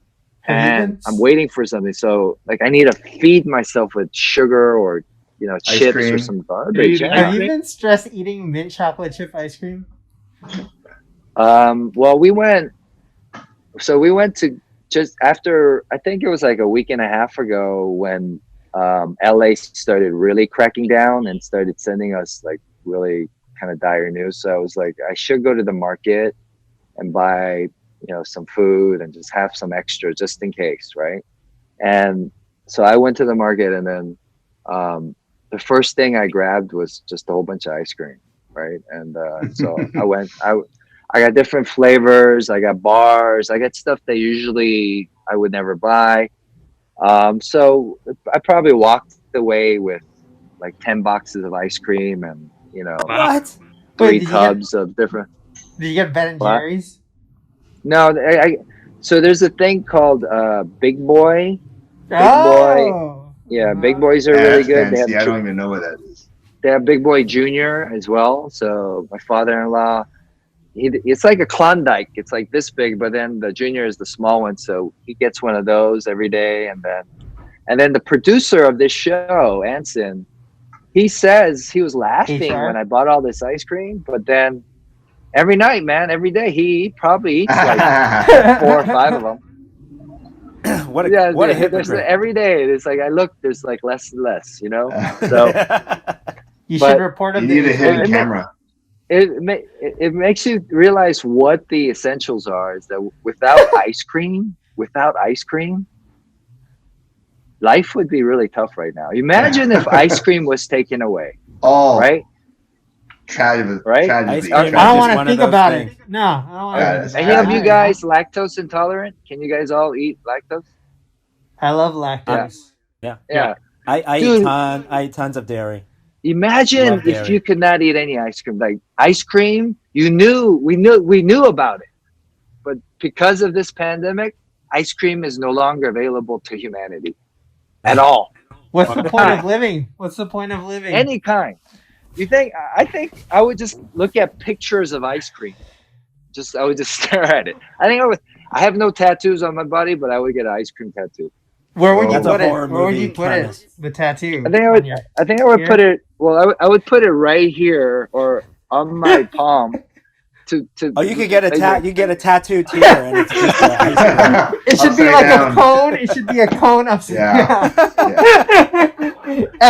Speaker 2: and I'm waiting for something. So like I need to feed myself with sugar or chips
Speaker 4: cream.
Speaker 2: or some garbage.
Speaker 3: Have you been stress eating mint chocolate chip ice cream?
Speaker 2: Well, we went to just after, I think it was like a week and a half ago when LA started really cracking down and started sending us like really kind of dire news. So I was like, I should go to the market and buy some food and just have some extra just in case, right? And so I went to the market, and then the first thing I grabbed was just a whole bunch of ice cream, right? And so I got different flavors, I got bars, I got stuff that usually I would never buy. So I probably walked away with like 10 boxes of ice cream and
Speaker 3: What?
Speaker 2: 3 tubs of different.
Speaker 3: Did you get Ben & Jerry's?
Speaker 2: No, so there's a thing called Big Boy. Boy. Yeah, Big Boys are really good.
Speaker 4: I don't even know what that is.
Speaker 2: They have Big Boy Junior as well. So my father-in-law, it's like a Klondike. It's like this big, but then the Junior is the small one. So he gets one of those every day. And then the producer of this show, Anson, he says he was laughing when I bought all this ice cream, but then every night, man, every day, he probably eats like 4 or 5 of them.
Speaker 5: What a hypocrite.
Speaker 2: Every day, it's like there's like less and less, So
Speaker 3: you should report him.
Speaker 4: You need a hidden camera.
Speaker 2: it makes you realize what the essentials are. Is that without ice cream, life would be really tough right now. Imagine if ice cream was taken away,
Speaker 4: Oh,
Speaker 2: right?
Speaker 4: tragedy.
Speaker 2: Right?
Speaker 5: Ice
Speaker 4: Tragedy.
Speaker 5: cream
Speaker 3: I
Speaker 5: is
Speaker 3: don't
Speaker 5: just
Speaker 3: want to
Speaker 5: one of
Speaker 3: think
Speaker 5: those
Speaker 3: about
Speaker 5: things.
Speaker 3: it. No, I don't want to
Speaker 4: Yeah,
Speaker 3: think
Speaker 4: it's
Speaker 3: about
Speaker 2: Any
Speaker 3: it.
Speaker 2: of you
Speaker 4: tragedy.
Speaker 2: guys lactose intolerant? Can you guys all eat lactose?
Speaker 3: I love lactose.
Speaker 5: Yeah.
Speaker 2: Yeah.
Speaker 5: I
Speaker 2: Dude,
Speaker 5: eat tons of dairy.
Speaker 2: imagine
Speaker 5: Love
Speaker 2: if you
Speaker 5: dairy.
Speaker 2: could not eat any ice cream. Like ice cream, we knew about it. But because of this pandemic, ice cream is no longer available to humanity at all.
Speaker 3: What's the point of living? What's the point of living?
Speaker 2: Any kind. I think I would just look at pictures of ice cream. I would just stare at it. I have no tattoos on my body, but I would get an ice cream tattoo.
Speaker 3: Where would you
Speaker 5: That's a
Speaker 3: put it?
Speaker 5: horror
Speaker 3: Where would
Speaker 5: movie
Speaker 3: you put
Speaker 5: premise.
Speaker 3: it? The tattoo.
Speaker 2: I think I
Speaker 3: on
Speaker 2: would
Speaker 3: your-
Speaker 2: put
Speaker 3: here?
Speaker 2: it I would put it right here or on my palm to
Speaker 5: Oh, you could get
Speaker 2: like,
Speaker 5: you get a tattooed here, and it's just ice cream.
Speaker 3: It should be
Speaker 4: Upside
Speaker 3: like
Speaker 4: down.
Speaker 3: a cone. It should be a cone upside
Speaker 4: Yeah.
Speaker 3: down.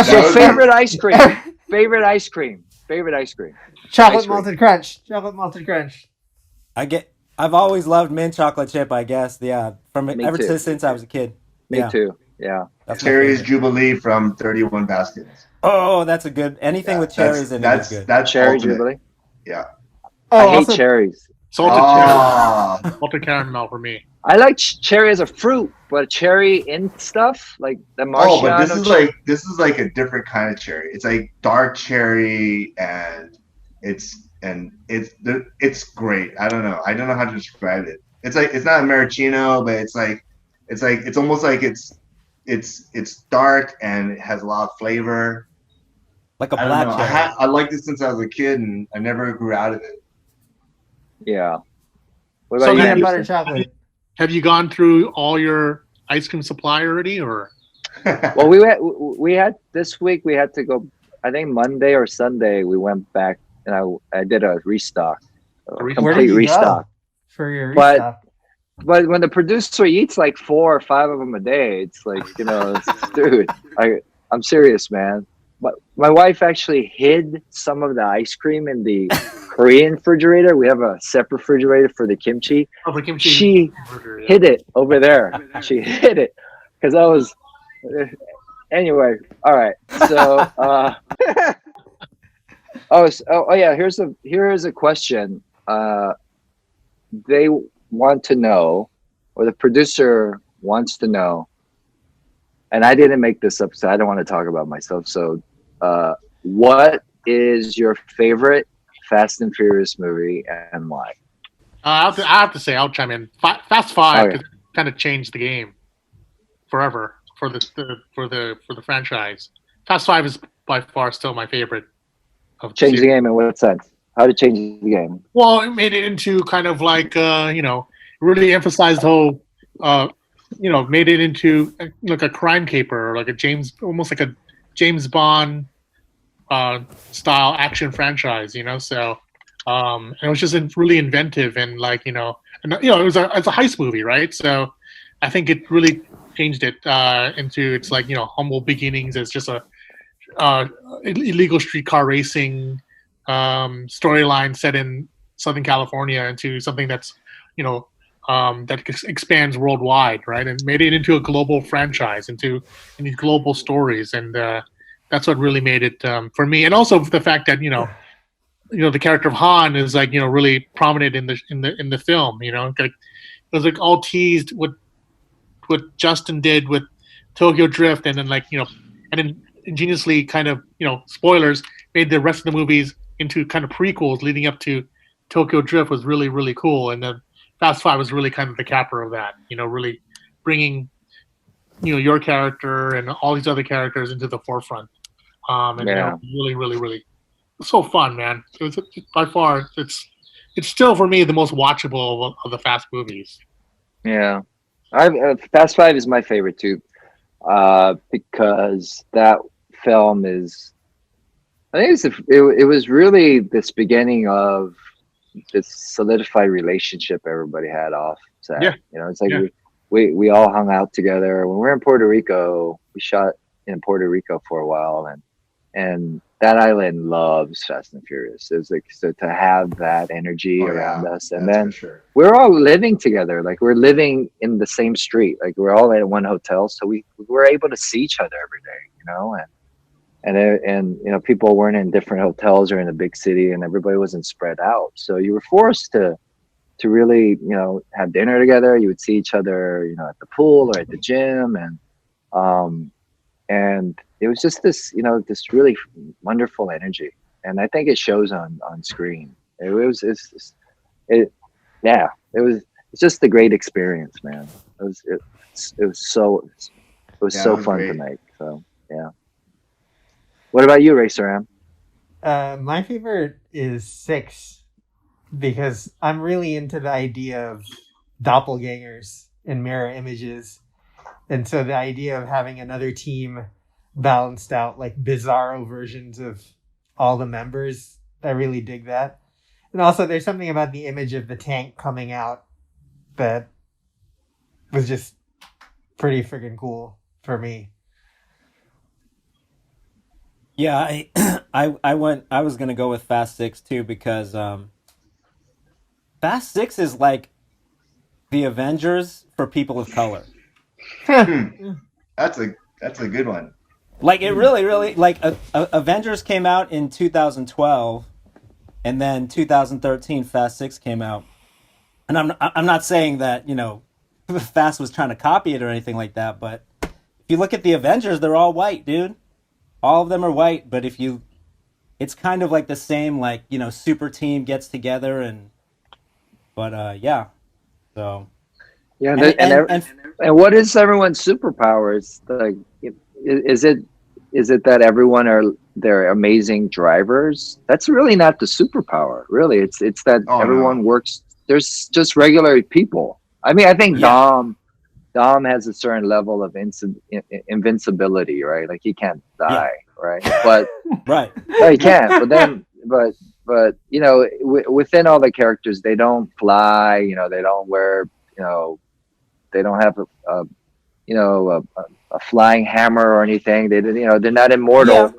Speaker 2: so
Speaker 4: would be-
Speaker 2: favorite ice cream. Favorite ice cream.
Speaker 3: Chocolate
Speaker 2: Ice cream.
Speaker 3: malted crunch. Chocolate malted crunch.
Speaker 5: I've always loved mint chocolate chip. I guess, yeah,
Speaker 2: Me
Speaker 5: ever
Speaker 2: too.
Speaker 5: since I was a kid.
Speaker 2: Me
Speaker 5: Yeah.
Speaker 2: too. Yeah.
Speaker 5: That's my
Speaker 4: Cherries
Speaker 5: favorite.
Speaker 4: Jubilee from 31 Baskets.
Speaker 5: Oh, that's a good. Anything with cherries in it is good.
Speaker 4: That's
Speaker 2: Cherry
Speaker 4: ultimate.
Speaker 2: Jubilee.
Speaker 4: Yeah.
Speaker 3: Oh,
Speaker 2: I hate
Speaker 3: also,
Speaker 2: cherries.
Speaker 6: Salted cherry,
Speaker 4: Oh,
Speaker 6: salted caramel for me.
Speaker 2: I like cherry as a fruit, but cherry in stuff like the Marciano.
Speaker 4: but this is like a different kind of cherry. It's like dark cherry, and it's great. I don't know how to describe it. It's like it's not a maraschino, but it's almost like it's dark and it has a lot of flavor.
Speaker 5: Like a
Speaker 4: I don't
Speaker 5: black
Speaker 4: know.
Speaker 5: cherry.
Speaker 4: I liked it since I was a kid, and I never grew out of it.
Speaker 2: Yeah. What
Speaker 6: So
Speaker 2: about you,
Speaker 3: peanut
Speaker 2: Anderson?
Speaker 3: butter chocolate.
Speaker 6: Have you gone through all your ice cream supply already, or
Speaker 2: Well, we had this week. We had to go. I think Monday or Sunday we went back, and I did a restock,
Speaker 6: Where
Speaker 3: Where
Speaker 2: complete
Speaker 3: did you
Speaker 2: restock.
Speaker 3: go for your
Speaker 2: But-
Speaker 3: restock?
Speaker 2: But when the producer eats like 4 or 5 of them a day, it's like dude, I'm serious, man. But my wife actually hid some of the ice cream in the Korean refrigerator. We have a separate refrigerator for the kimchi.
Speaker 6: oh, for kimchi?
Speaker 2: She hid it over there. She hid it because I was. Anyway, all right. So, yeah. Here's a question. They want to know, or the producer wants to know, and I didn't make this up, so I don't want to talk about myself. So, what is your favorite Fast and Furious movie and why?
Speaker 6: I have to say, I'll chime in. Fast Five
Speaker 2: Okay.
Speaker 6: kind of changed the game forever for the franchise. Fast Five is by far still my favorite. Of
Speaker 2: Change the
Speaker 6: series.
Speaker 2: game in what sense? How to change the game?
Speaker 6: Well, it made it into kind of like really emphasized the whole made it into like a crime caper, or like almost like a James Bond style action franchise, So and it was just really inventive and it was it's a heist movie, right? So I think it really changed it into its humble beginnings as just a illegal streetcar racing storyline set in Southern California into something that's that expands worldwide, right? And made it into a global franchise, into these global stories, and that's what really made it for me. And also the fact that the character of Han is really prominent in the film. It was like all teased what Justin did with Tokyo Drift, and then and then ingeniously kind of spoilers, made the rest of the movies into kind of prequels leading up to Tokyo Drift was really, really cool. And then Fast Five was really kind of the capper of that, really bringing your character and all these other characters into the forefront. Really, really, really so fun, man. It was by far it's still for me the most watchable of the Fast movies.
Speaker 2: Yeah, Fast Five is my favorite too, because that film is. I think it was really this beginning of this solidified relationship everybody had off set.
Speaker 6: Yeah.
Speaker 2: It's like we all hung out together when we were in Puerto Rico. We shot in Puerto Rico for a while, and that island loves Fast and Furious. It was like, so to have that energy
Speaker 4: Oh
Speaker 2: around
Speaker 4: yeah,
Speaker 2: us, and
Speaker 4: that's
Speaker 2: then
Speaker 4: for sure.
Speaker 2: we're all living together. Like we're living in the same street. Like we're all in one hotel, so we were able to see each other every day. You know, and you know, people weren't in different hotels or in a big city, and everybody wasn't spread out. So you were forced to really, you know, have dinner together. You would see each other, you know, at the pool or at the gym, um, and it was just this, you know, this really wonderful energy, and I think it shows on screen. It yeah, it's just a great experience, man. It was so
Speaker 4: Yeah, that was
Speaker 2: fun to
Speaker 4: great.
Speaker 2: make. So yeah. What about you, Racer M?
Speaker 3: My favorite is 6 because I'm really into the idea of doppelgangers and mirror images. And so the idea of having another team balanced out like bizarro versions of all the members, I really dig that. And also there's something about the image of the tank coming out that was just pretty freaking cool for me.
Speaker 5: Yeah, I was gonna go with Fast Six too because Fast Six is like the Avengers for people of color.
Speaker 4: Hmm. That's a good one.
Speaker 5: Like it really like Avengers came out in 2012, and then 2013 Fast Six came out. And I'm not saying that, you know, Fast was trying to copy it or anything like that, but if you look at the Avengers, they're all white, dude. All of them are white, but it's kind of like the same, like, you know, super team gets together but yeah. So
Speaker 2: Yeah,
Speaker 5: and
Speaker 2: and what is everyone's superpowers? Like, is it that everyone are they're amazing drivers? That's really not the superpower. Really, it's that
Speaker 4: Oh no.
Speaker 2: everyone works. There's just regular people. I mean, I think
Speaker 5: yeah,
Speaker 2: Dom has a certain level of invincibility, right? Like he can't
Speaker 5: yeah,
Speaker 2: die, right? But
Speaker 5: right.
Speaker 2: no, he can't. But then, but you know, within all the characters, they don't fly. You know, they don't wear. You know, they don't have a you know a flying hammer or anything. They you know they're not
Speaker 5: Yeah.
Speaker 2: immortal.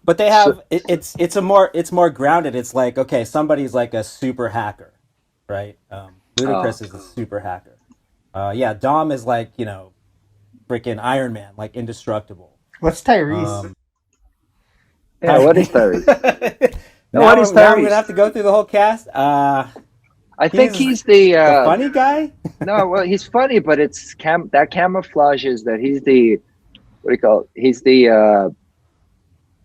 Speaker 5: But they
Speaker 2: So,
Speaker 5: have it's more grounded. It's like, okay, somebody's like a super hacker, right?
Speaker 2: oh,
Speaker 5: Ludacris is a super hacker. Yeah, Dom is like, you know, freaking Iron Man, like indestructible.
Speaker 3: What's Tyrese?
Speaker 5: Um,
Speaker 2: yeah. What is Tyrese? No, what is
Speaker 5: now I'm gonna
Speaker 2: Tyrese?
Speaker 5: have to go through the whole cast.
Speaker 2: I think
Speaker 5: He's
Speaker 2: he's
Speaker 5: the funny guy.
Speaker 2: no. Well, he's funny, but it's that camouflage is that he's the what do you call it? He's the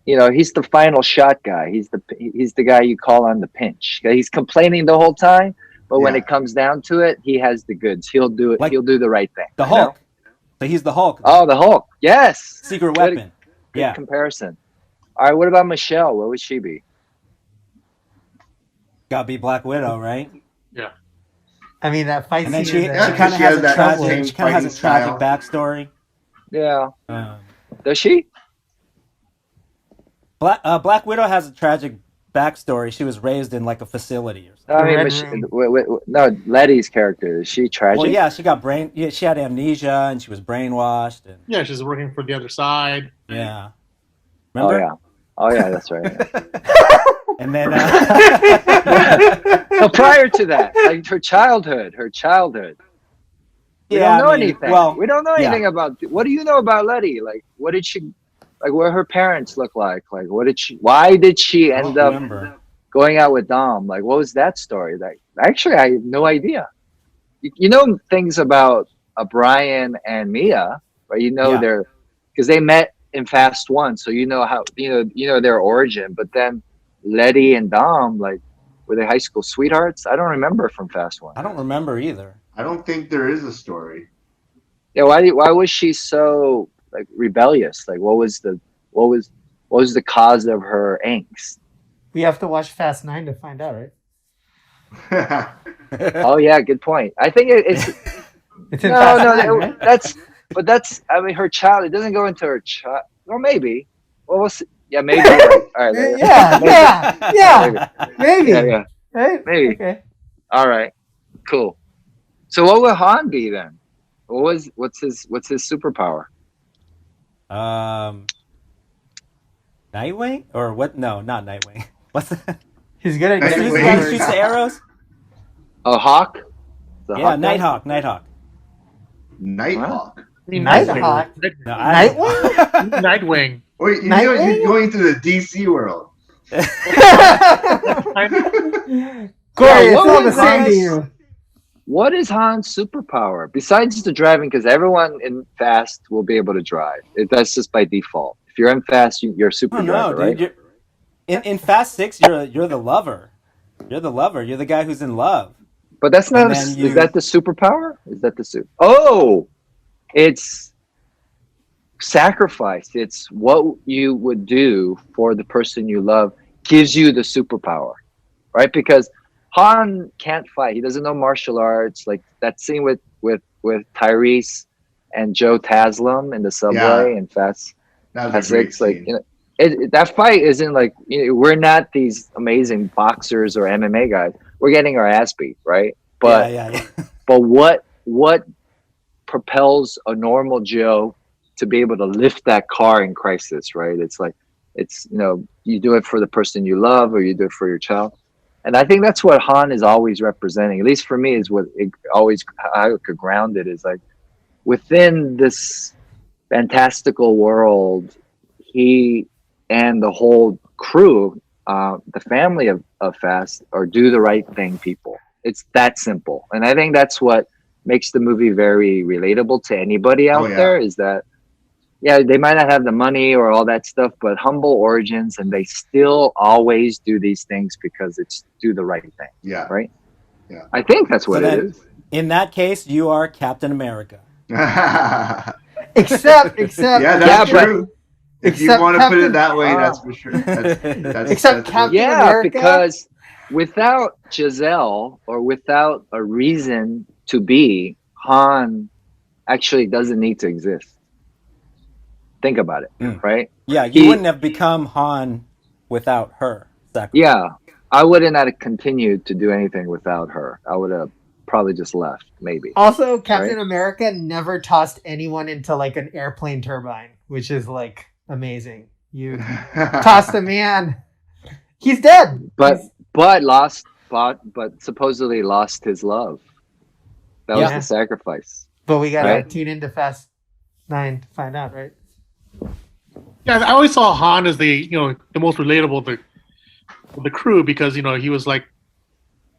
Speaker 2: you know, he's the final shot guy. He's the guy you call on the pinch. He's complaining the whole time, but when
Speaker 4: Yeah.
Speaker 2: it comes down to it, he has the goods. He'll do it.
Speaker 5: Like
Speaker 2: He'll do the right thing.
Speaker 5: the
Speaker 2: You know?
Speaker 5: Hulk. So he's the Hulk then.
Speaker 2: Oh, the Hulk. Yes.
Speaker 5: Secret
Speaker 2: Good.
Speaker 5: weapon.
Speaker 2: Good
Speaker 5: Yeah.
Speaker 2: comparison. All right. What about Michelle? What would she be?
Speaker 5: Gotta be Black Widow, right?
Speaker 6: Yeah.
Speaker 3: I mean, that fight
Speaker 5: And then
Speaker 3: scene.
Speaker 5: she
Speaker 3: in
Speaker 4: Yeah,
Speaker 3: the-
Speaker 5: kind of
Speaker 4: she
Speaker 5: has
Speaker 4: has
Speaker 5: a
Speaker 4: that
Speaker 5: tragic
Speaker 4: same
Speaker 5: she kind of has a
Speaker 4: fighting
Speaker 5: tragic
Speaker 4: style.
Speaker 5: backstory.
Speaker 2: Yeah.
Speaker 5: Um,
Speaker 2: Does she?
Speaker 5: Black Widow has a tragic backstory. She was raised in like a facility or something.
Speaker 2: I mean,
Speaker 3: Red Room.
Speaker 2: no. Letty's character, is she tragic?
Speaker 5: Well, yeah, she got yeah, she had amnesia and she was brainwashed and
Speaker 6: Yeah, she's working for the other side.
Speaker 5: yeah.
Speaker 2: Oh
Speaker 5: Remember?
Speaker 2: yeah. Oh yeah. That's right.
Speaker 5: And then
Speaker 2: So prior to that, like her childhood. We
Speaker 5: yeah,
Speaker 2: don't know
Speaker 5: I mean,
Speaker 2: anything.
Speaker 5: well,
Speaker 2: We don't know
Speaker 5: yeah.
Speaker 2: anything about. What do you know about Letty? Like, what did she? Like, what her parents look like? Like, what did she? Why did she
Speaker 5: I don't
Speaker 2: end up
Speaker 5: remember.
Speaker 2: going out with Dom? Like, what was that story? Like, actually, I have no idea. You know things about Brian and Mia, right? You know
Speaker 5: Yeah.
Speaker 2: they're because they met in Fast One, so you know how you know their origin. But then Letty and Dom, like, were they high school sweethearts? I don't remember from Fast One.
Speaker 5: I don't remember either.
Speaker 4: I don't think there is a story.
Speaker 2: Yeah, why was she so like rebellious? Like what was the cause of her angst?
Speaker 3: We have to watch Fast 9 to find out, right?
Speaker 2: Oh yeah, good point. I think it's
Speaker 3: It's in
Speaker 2: no
Speaker 3: Fast
Speaker 2: no
Speaker 3: 9, right?
Speaker 2: that's I mean her child. It doesn't go into her child. Well, maybe. Well, we'll see. Yeah, maybe. Right. All right.
Speaker 3: Yeah,
Speaker 2: Maybe.
Speaker 3: yeah, maybe.
Speaker 2: Yeah.
Speaker 3: Right?
Speaker 2: Maybe.
Speaker 3: Okay.
Speaker 2: All right. Cool. So what would Han be then? What's his superpower?
Speaker 5: Nightwing or what? No, not Nightwing. What's that?
Speaker 3: He's good at
Speaker 4: Night
Speaker 3: getting
Speaker 5: Who's the
Speaker 4: Nightwing.
Speaker 5: guy who
Speaker 3: words.
Speaker 5: shoots the arrows?
Speaker 2: A hawk? The
Speaker 5: Yeah,
Speaker 2: hawk guy?
Speaker 5: Nighthawk.
Speaker 4: Nighthawk.
Speaker 6: I mean,
Speaker 3: Nighthawk.
Speaker 5: No, I don't
Speaker 3: Nightwing?
Speaker 5: know.
Speaker 6: Nightwing.
Speaker 4: Wait,
Speaker 3: Nightwing?
Speaker 4: you're going to the DC world.
Speaker 3: Corey, it's
Speaker 2: what
Speaker 3: all the
Speaker 2: was
Speaker 3: same to
Speaker 2: this?
Speaker 3: you.
Speaker 2: What is Han's superpower besides the driving? Because everyone in Fast will be able to drive. That's just by default. If you're in Fast, you're a super
Speaker 5: Oh no,
Speaker 2: driver, right?
Speaker 5: dude! In Fast 6, you're the lover. You're the lover. You're the guy who's in love.
Speaker 2: But that's not.
Speaker 5: And then
Speaker 2: Is that the superpower? Is that the super? Oh, it's sacrifice. It's what you would do for the person you love gives you the superpower, right? Because Han can't fight. He doesn't know martial arts. Like that scene with Tyrese and Joe Taslim in the subway and Fast.
Speaker 4: That was a great
Speaker 2: Six, like
Speaker 4: scene.
Speaker 2: you know, that fight isn't like we're not these amazing boxers or MMA guys. We're getting our ass beat, right? But
Speaker 5: yeah.
Speaker 2: but what propels a normal Joe to be able to lift that car in crisis, right? It's like you do it for the person you love or you do it for your child. And I think that's what Han is always representing, at least for me, is what it always I could ground it is like within this fantastical world, he and the whole crew, the family of Fast, are do the right thing people. It's that simple. And I think that's what makes the movie very relatable to anybody out there is that, yeah, they might not have the money or all that stuff, but humble origins, and they still always do these things because it's do the right thing.
Speaker 4: Yeah.
Speaker 2: Right?
Speaker 4: Yeah.
Speaker 2: I think that's what it is.
Speaker 5: In that case, you are Captain America.
Speaker 3: Except
Speaker 4: yeah, that's
Speaker 2: Yeah,
Speaker 4: true. If you
Speaker 3: except
Speaker 4: want to put
Speaker 3: Captain-
Speaker 4: it that way, that's for sure. That's
Speaker 3: Except
Speaker 4: that's
Speaker 3: Captain
Speaker 2: Yeah,
Speaker 3: America?
Speaker 2: because without Giselle or without a reason to be, Han actually doesn't need to exist. Think about it, right?
Speaker 5: Yeah, you wouldn't have become Han without her. Sacrifice.
Speaker 2: Yeah, I wouldn't have continued to do anything without her. I would have probably just left, maybe.
Speaker 3: Also, Captain
Speaker 2: Right?
Speaker 3: America never tossed anyone into like an airplane turbine, which is like amazing. You tossed a man. He's dead.
Speaker 2: But supposedly lost his love. That was
Speaker 3: Yeah.
Speaker 2: the sacrifice.
Speaker 3: But we gotta
Speaker 2: Right.
Speaker 3: tune into Fast 9 to find out, right?
Speaker 6: Yeah, I always saw Han as the most relatable of the crew because he was like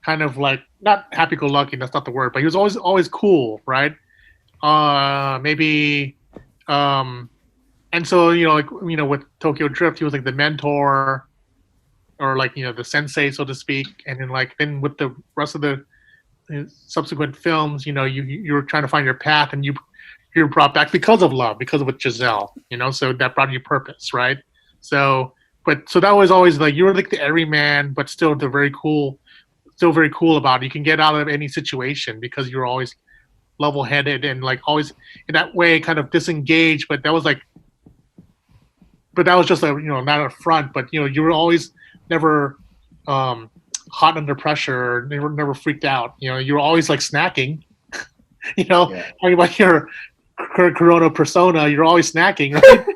Speaker 6: kind of like not happy-go-lucky. That's not the word, but he was always cool, right? Maybe, and so with Tokyo Drift, he was like the mentor, or like the sensei, so to speak. And then with the rest of the subsequent films, you were trying to find your path, and you're brought back because of love, because of Giselle, so that brought you purpose, right? So that was always like you were like the everyman, but still very cool about it. You can get out of any situation because you're always level-headed and like always in that way kind of disengaged. But that was just not a front, but you were always never hot under pressure, never freaked out. You were always like snacking. Talking about your Corona persona, you're always snacking, right?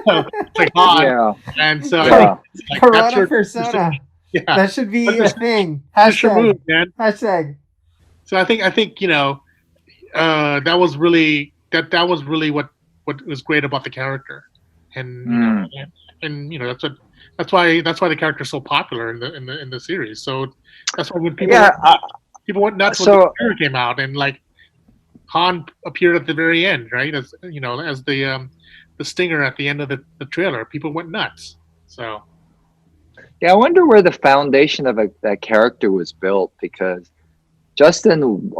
Speaker 6: It's like hot.
Speaker 2: Yeah.
Speaker 6: And so
Speaker 2: Yeah.
Speaker 6: I think like,
Speaker 3: Corona
Speaker 6: that's your
Speaker 3: persona.
Speaker 6: Yeah,
Speaker 3: That should be a thing.
Speaker 6: that's your
Speaker 3: Hashtag.
Speaker 6: move, man.
Speaker 3: Hashtag.
Speaker 6: So I think that was really what was great about the character, and that's why the character's so popular in the series. So that's why when people went nuts when the trailer came out, and like Han appeared at the very end, right? As as the stinger at the end of the trailer, people went nuts. So
Speaker 2: Yeah, I wonder where the foundation of that character was built, because Justin,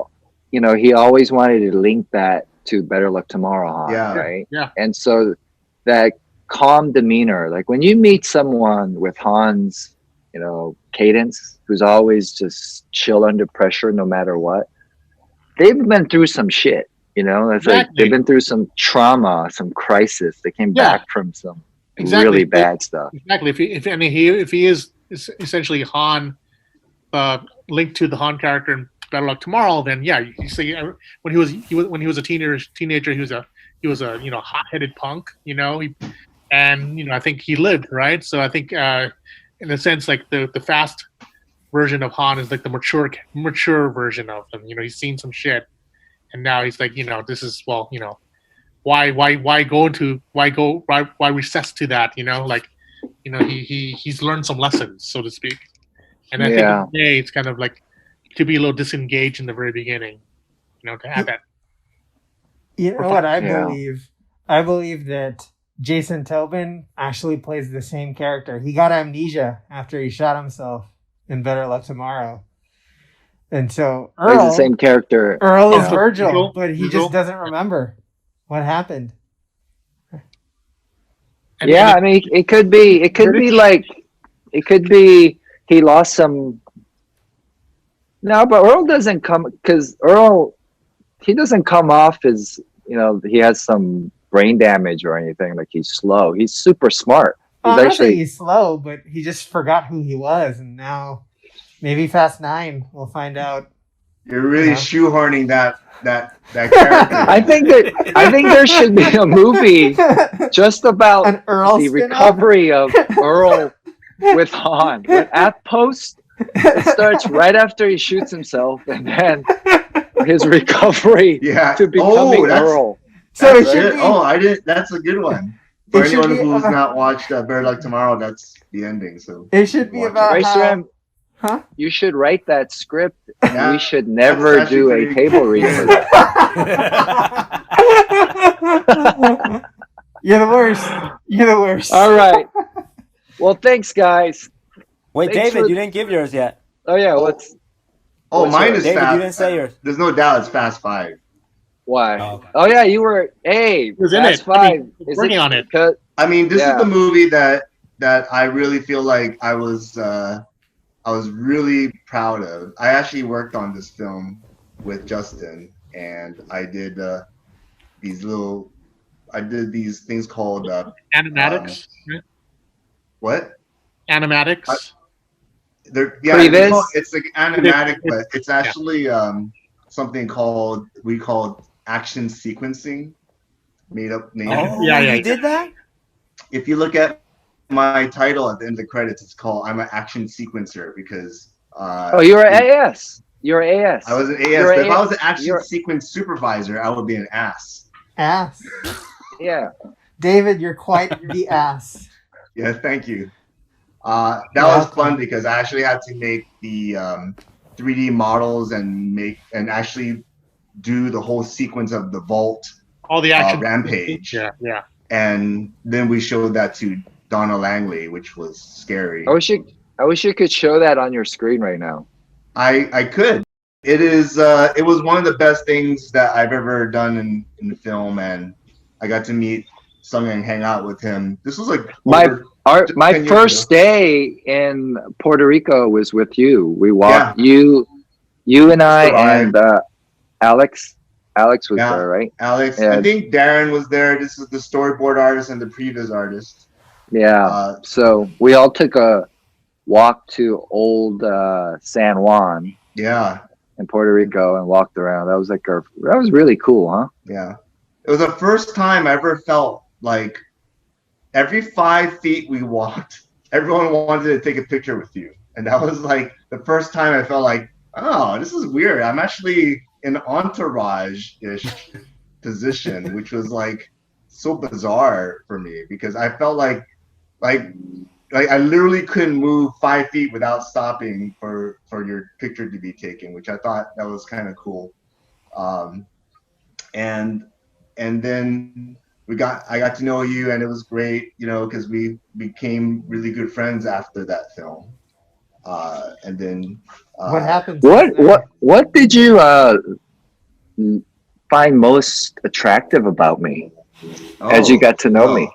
Speaker 2: he always wanted to link that to Better Luck Tomorrow, Han, right?
Speaker 6: Yeah.
Speaker 2: And so that calm demeanor, like when you meet someone with Han's, cadence, who's always just chill under pressure no matter what, they've been through some shit, It's like they've been through some trauma, some crisis. They came back from some really bad stuff.
Speaker 6: Exactly. If he is essentially Han, linked to the Han character in Better Luck Tomorrow, then yeah, you see when he was a teenager, he was a hot-headed punk. and I think he lived, right? So I think in a sense, like the fast version of Han is like the mature version of him. He's seen some shit, and now he's like, this is why recess to that? He's learned some lessons, so to speak. And I think in a way it's kind of like to be a little disengaged in the very beginning, to have that.
Speaker 3: You know what I believe? I believe that Jason Tobin actually plays the same character. He got amnesia after he shot himself in Better Luck Tomorrow. And so
Speaker 2: Earl, the same character.
Speaker 3: Earl is Virgil, but he just doesn't remember what happened.
Speaker 2: Yeah, I mean, it could be he lost some. No, but Earl doesn't come because he doesn't come off as he has some brain damage or anything. Like he's slow. He's super smart.
Speaker 3: He's slow, but he just forgot who he was, and now maybe Fast 9 we'll find out.
Speaker 4: You're really shoehorning that character.
Speaker 2: I think there should be a movie just about the recovery of Earl with Han. At post, it starts right after he shoots himself, and then his recovery to becoming Earl.
Speaker 3: So
Speaker 4: it should be. Oh, I did. That's a good one. For anyone who's not watched Better Luck Tomorrow, that's the ending. So
Speaker 3: it should be about how.
Speaker 2: Huh? You should write that script, and we should never do a table read for that.
Speaker 3: You're the worst. You're the worst.
Speaker 2: All right. Well, thanks, guys.
Speaker 5: Wait,
Speaker 2: thanks
Speaker 5: David, you didn't give yours yet.
Speaker 2: Oh yeah, what's
Speaker 4: mine is
Speaker 5: David,
Speaker 4: Fast.
Speaker 5: You didn't say yours.
Speaker 4: There's no doubt it's Fast 5.
Speaker 2: Why? Oh yeah, you were. Hey,
Speaker 6: was in
Speaker 2: Fast
Speaker 6: it.
Speaker 2: 5.
Speaker 6: Working on it.
Speaker 4: I mean, this is the movie that I really feel like I was really proud of. I actually worked on this film with Justin, and I did these things called
Speaker 6: animatics.
Speaker 4: What?
Speaker 6: Animatics.
Speaker 4: It's like animatic, but it's actually something we called action sequencing. Made up name.
Speaker 5: Oh, you did that?
Speaker 4: If you look at my title at the end of the credits, it's called I'm an action sequencer because
Speaker 2: you're an AS. You're an AS.
Speaker 4: I was an AS, but if I was an action sequence supervisor, I would be an ass.
Speaker 3: Ass.
Speaker 2: Yeah.
Speaker 3: David, you're quite the ass.
Speaker 4: Yeah, thank you. That was fun because I actually had to make the 3D models and actually do the whole sequence of the vault,
Speaker 6: all the action
Speaker 4: rampage.
Speaker 6: Yeah.
Speaker 4: And then we showed that to Donna Langley, which was scary.
Speaker 2: I wish you could show that on your screen right now.
Speaker 4: I could. It was one of the best things that I've ever done in the film, and I got to meet Sung and hang out with him. This was like
Speaker 2: my first day in Puerto Rico was with you. We walked you and I and Alex. Alex was there, right?
Speaker 4: Alex. I think Darren was there. This is the storyboard artist and the previs artist.
Speaker 2: Yeah. So we all took a walk to old San Juan.
Speaker 4: Yeah.
Speaker 2: In Puerto Rico and walked around. That was really cool, huh?
Speaker 4: Yeah. It was the first time I ever felt like every 5 feet we walked, everyone wanted to take a picture with you. And that was like the first time I felt like, oh, this is weird. I'm actually in entourage-ish position, which was like so bizarre for me because I felt like I literally couldn't move 5 feet without stopping for your picture to be taken, which I thought that was kind of cool. And then I got to know you, and it was great, because we became really good friends after that film. And then
Speaker 3: what happened?
Speaker 2: What did you find most attractive about me as you got to know me?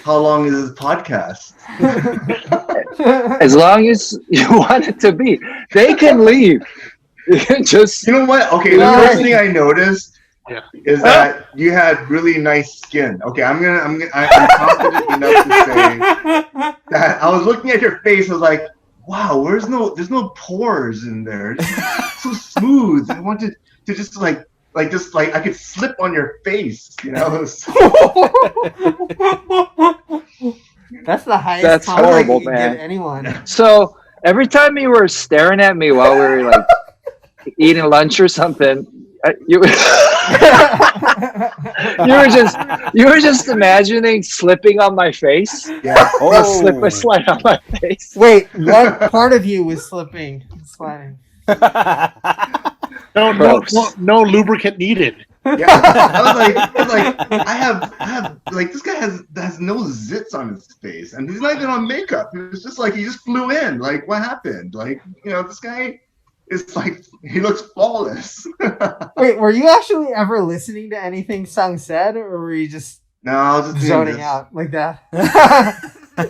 Speaker 4: How long is this podcast?
Speaker 2: As long as you want it to be. They can leave. Just
Speaker 4: you know what? Okay, the first thing I noticed is that you had really nice skin. Okay, I'm confident enough to say that I was looking at your face. I was like, wow, there's no pores in there. It's so smooth. I wanted to just like like just like I could slip on your face, you know.
Speaker 3: That's the highest
Speaker 2: That's
Speaker 3: compliment
Speaker 2: horrible,
Speaker 3: you can
Speaker 2: man.
Speaker 3: give anyone.
Speaker 2: So every time you were staring at me while we were like eating lunch or something, you you were just imagining slipping on my face.
Speaker 4: Yeah.
Speaker 2: Slip and slide on my face.
Speaker 3: Wait, what part of you was slipping and sliding?
Speaker 6: No lubricant needed.
Speaker 4: Yeah, I was like, I have like this guy has no zits on his face, and he's not even on makeup. It's just like he just flew in. Like, what happened? Like, you know, this guy is like he looks flawless.
Speaker 3: Wait, were you actually ever listening to anything Sung said, or were you just
Speaker 4: No, I was just
Speaker 3: zoning out like that?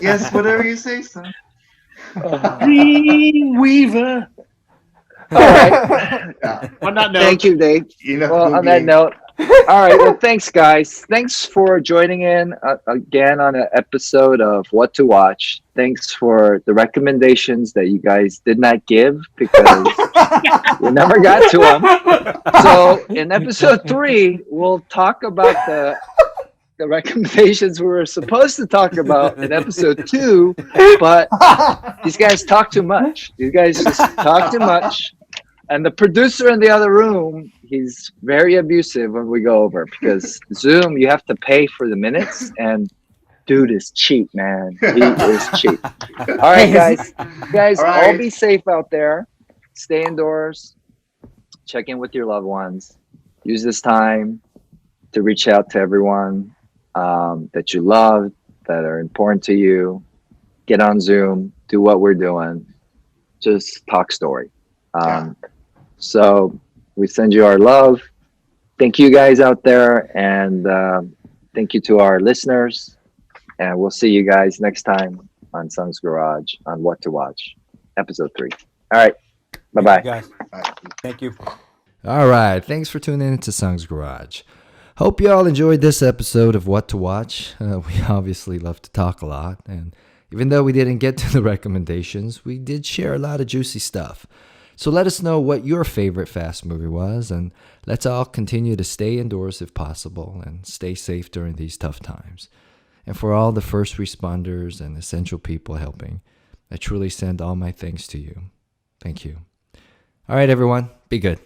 Speaker 4: Yes, whatever you say, son.
Speaker 6: Dreamweaver.
Speaker 2: All right.
Speaker 4: Yeah.
Speaker 6: On that note,
Speaker 2: Thank you, Dave.
Speaker 4: Enough
Speaker 2: Well, on that
Speaker 4: googling.
Speaker 2: note, all right. Well, thanks, guys. Thanks for joining in again on an episode of What to Watch. Thanks for the recommendations that you guys did not give because we never got to them. So in episode 3, we'll talk about the recommendations we were supposed to talk about in episode 2, but these guys talk too much. These guys just talk too much. And the producer in the other room, he's very abusive when we go over because Zoom, you have to pay for the minutes, and dude is cheap, man. He is cheap. All right, guys. You guys,
Speaker 4: All right.
Speaker 2: all be safe out there. Stay indoors. Check in with your loved ones. Use this time to reach out to everyone that you love, that are important to you. Get on Zoom. Do what we're doing. Just talk story. So we send you our love. Thank you guys out there, and thank you to our listeners. And we'll see you guys next time on Sung's Garage on What to Watch, episode 3. All right. Bye-bye.
Speaker 5: Guys, thank you.
Speaker 1: All right, thanks for tuning in to Sung's Garage. Hope you all enjoyed this episode of What to Watch. We obviously love to talk a lot, and even though we didn't get to the recommendations, we did share a lot of juicy stuff. So let us know what your favorite fast movie was, and let's all continue to stay indoors if possible and stay safe during these tough times. And for all the first responders and essential people helping, I truly send all my thanks to you. Thank you. All right, everyone, be good.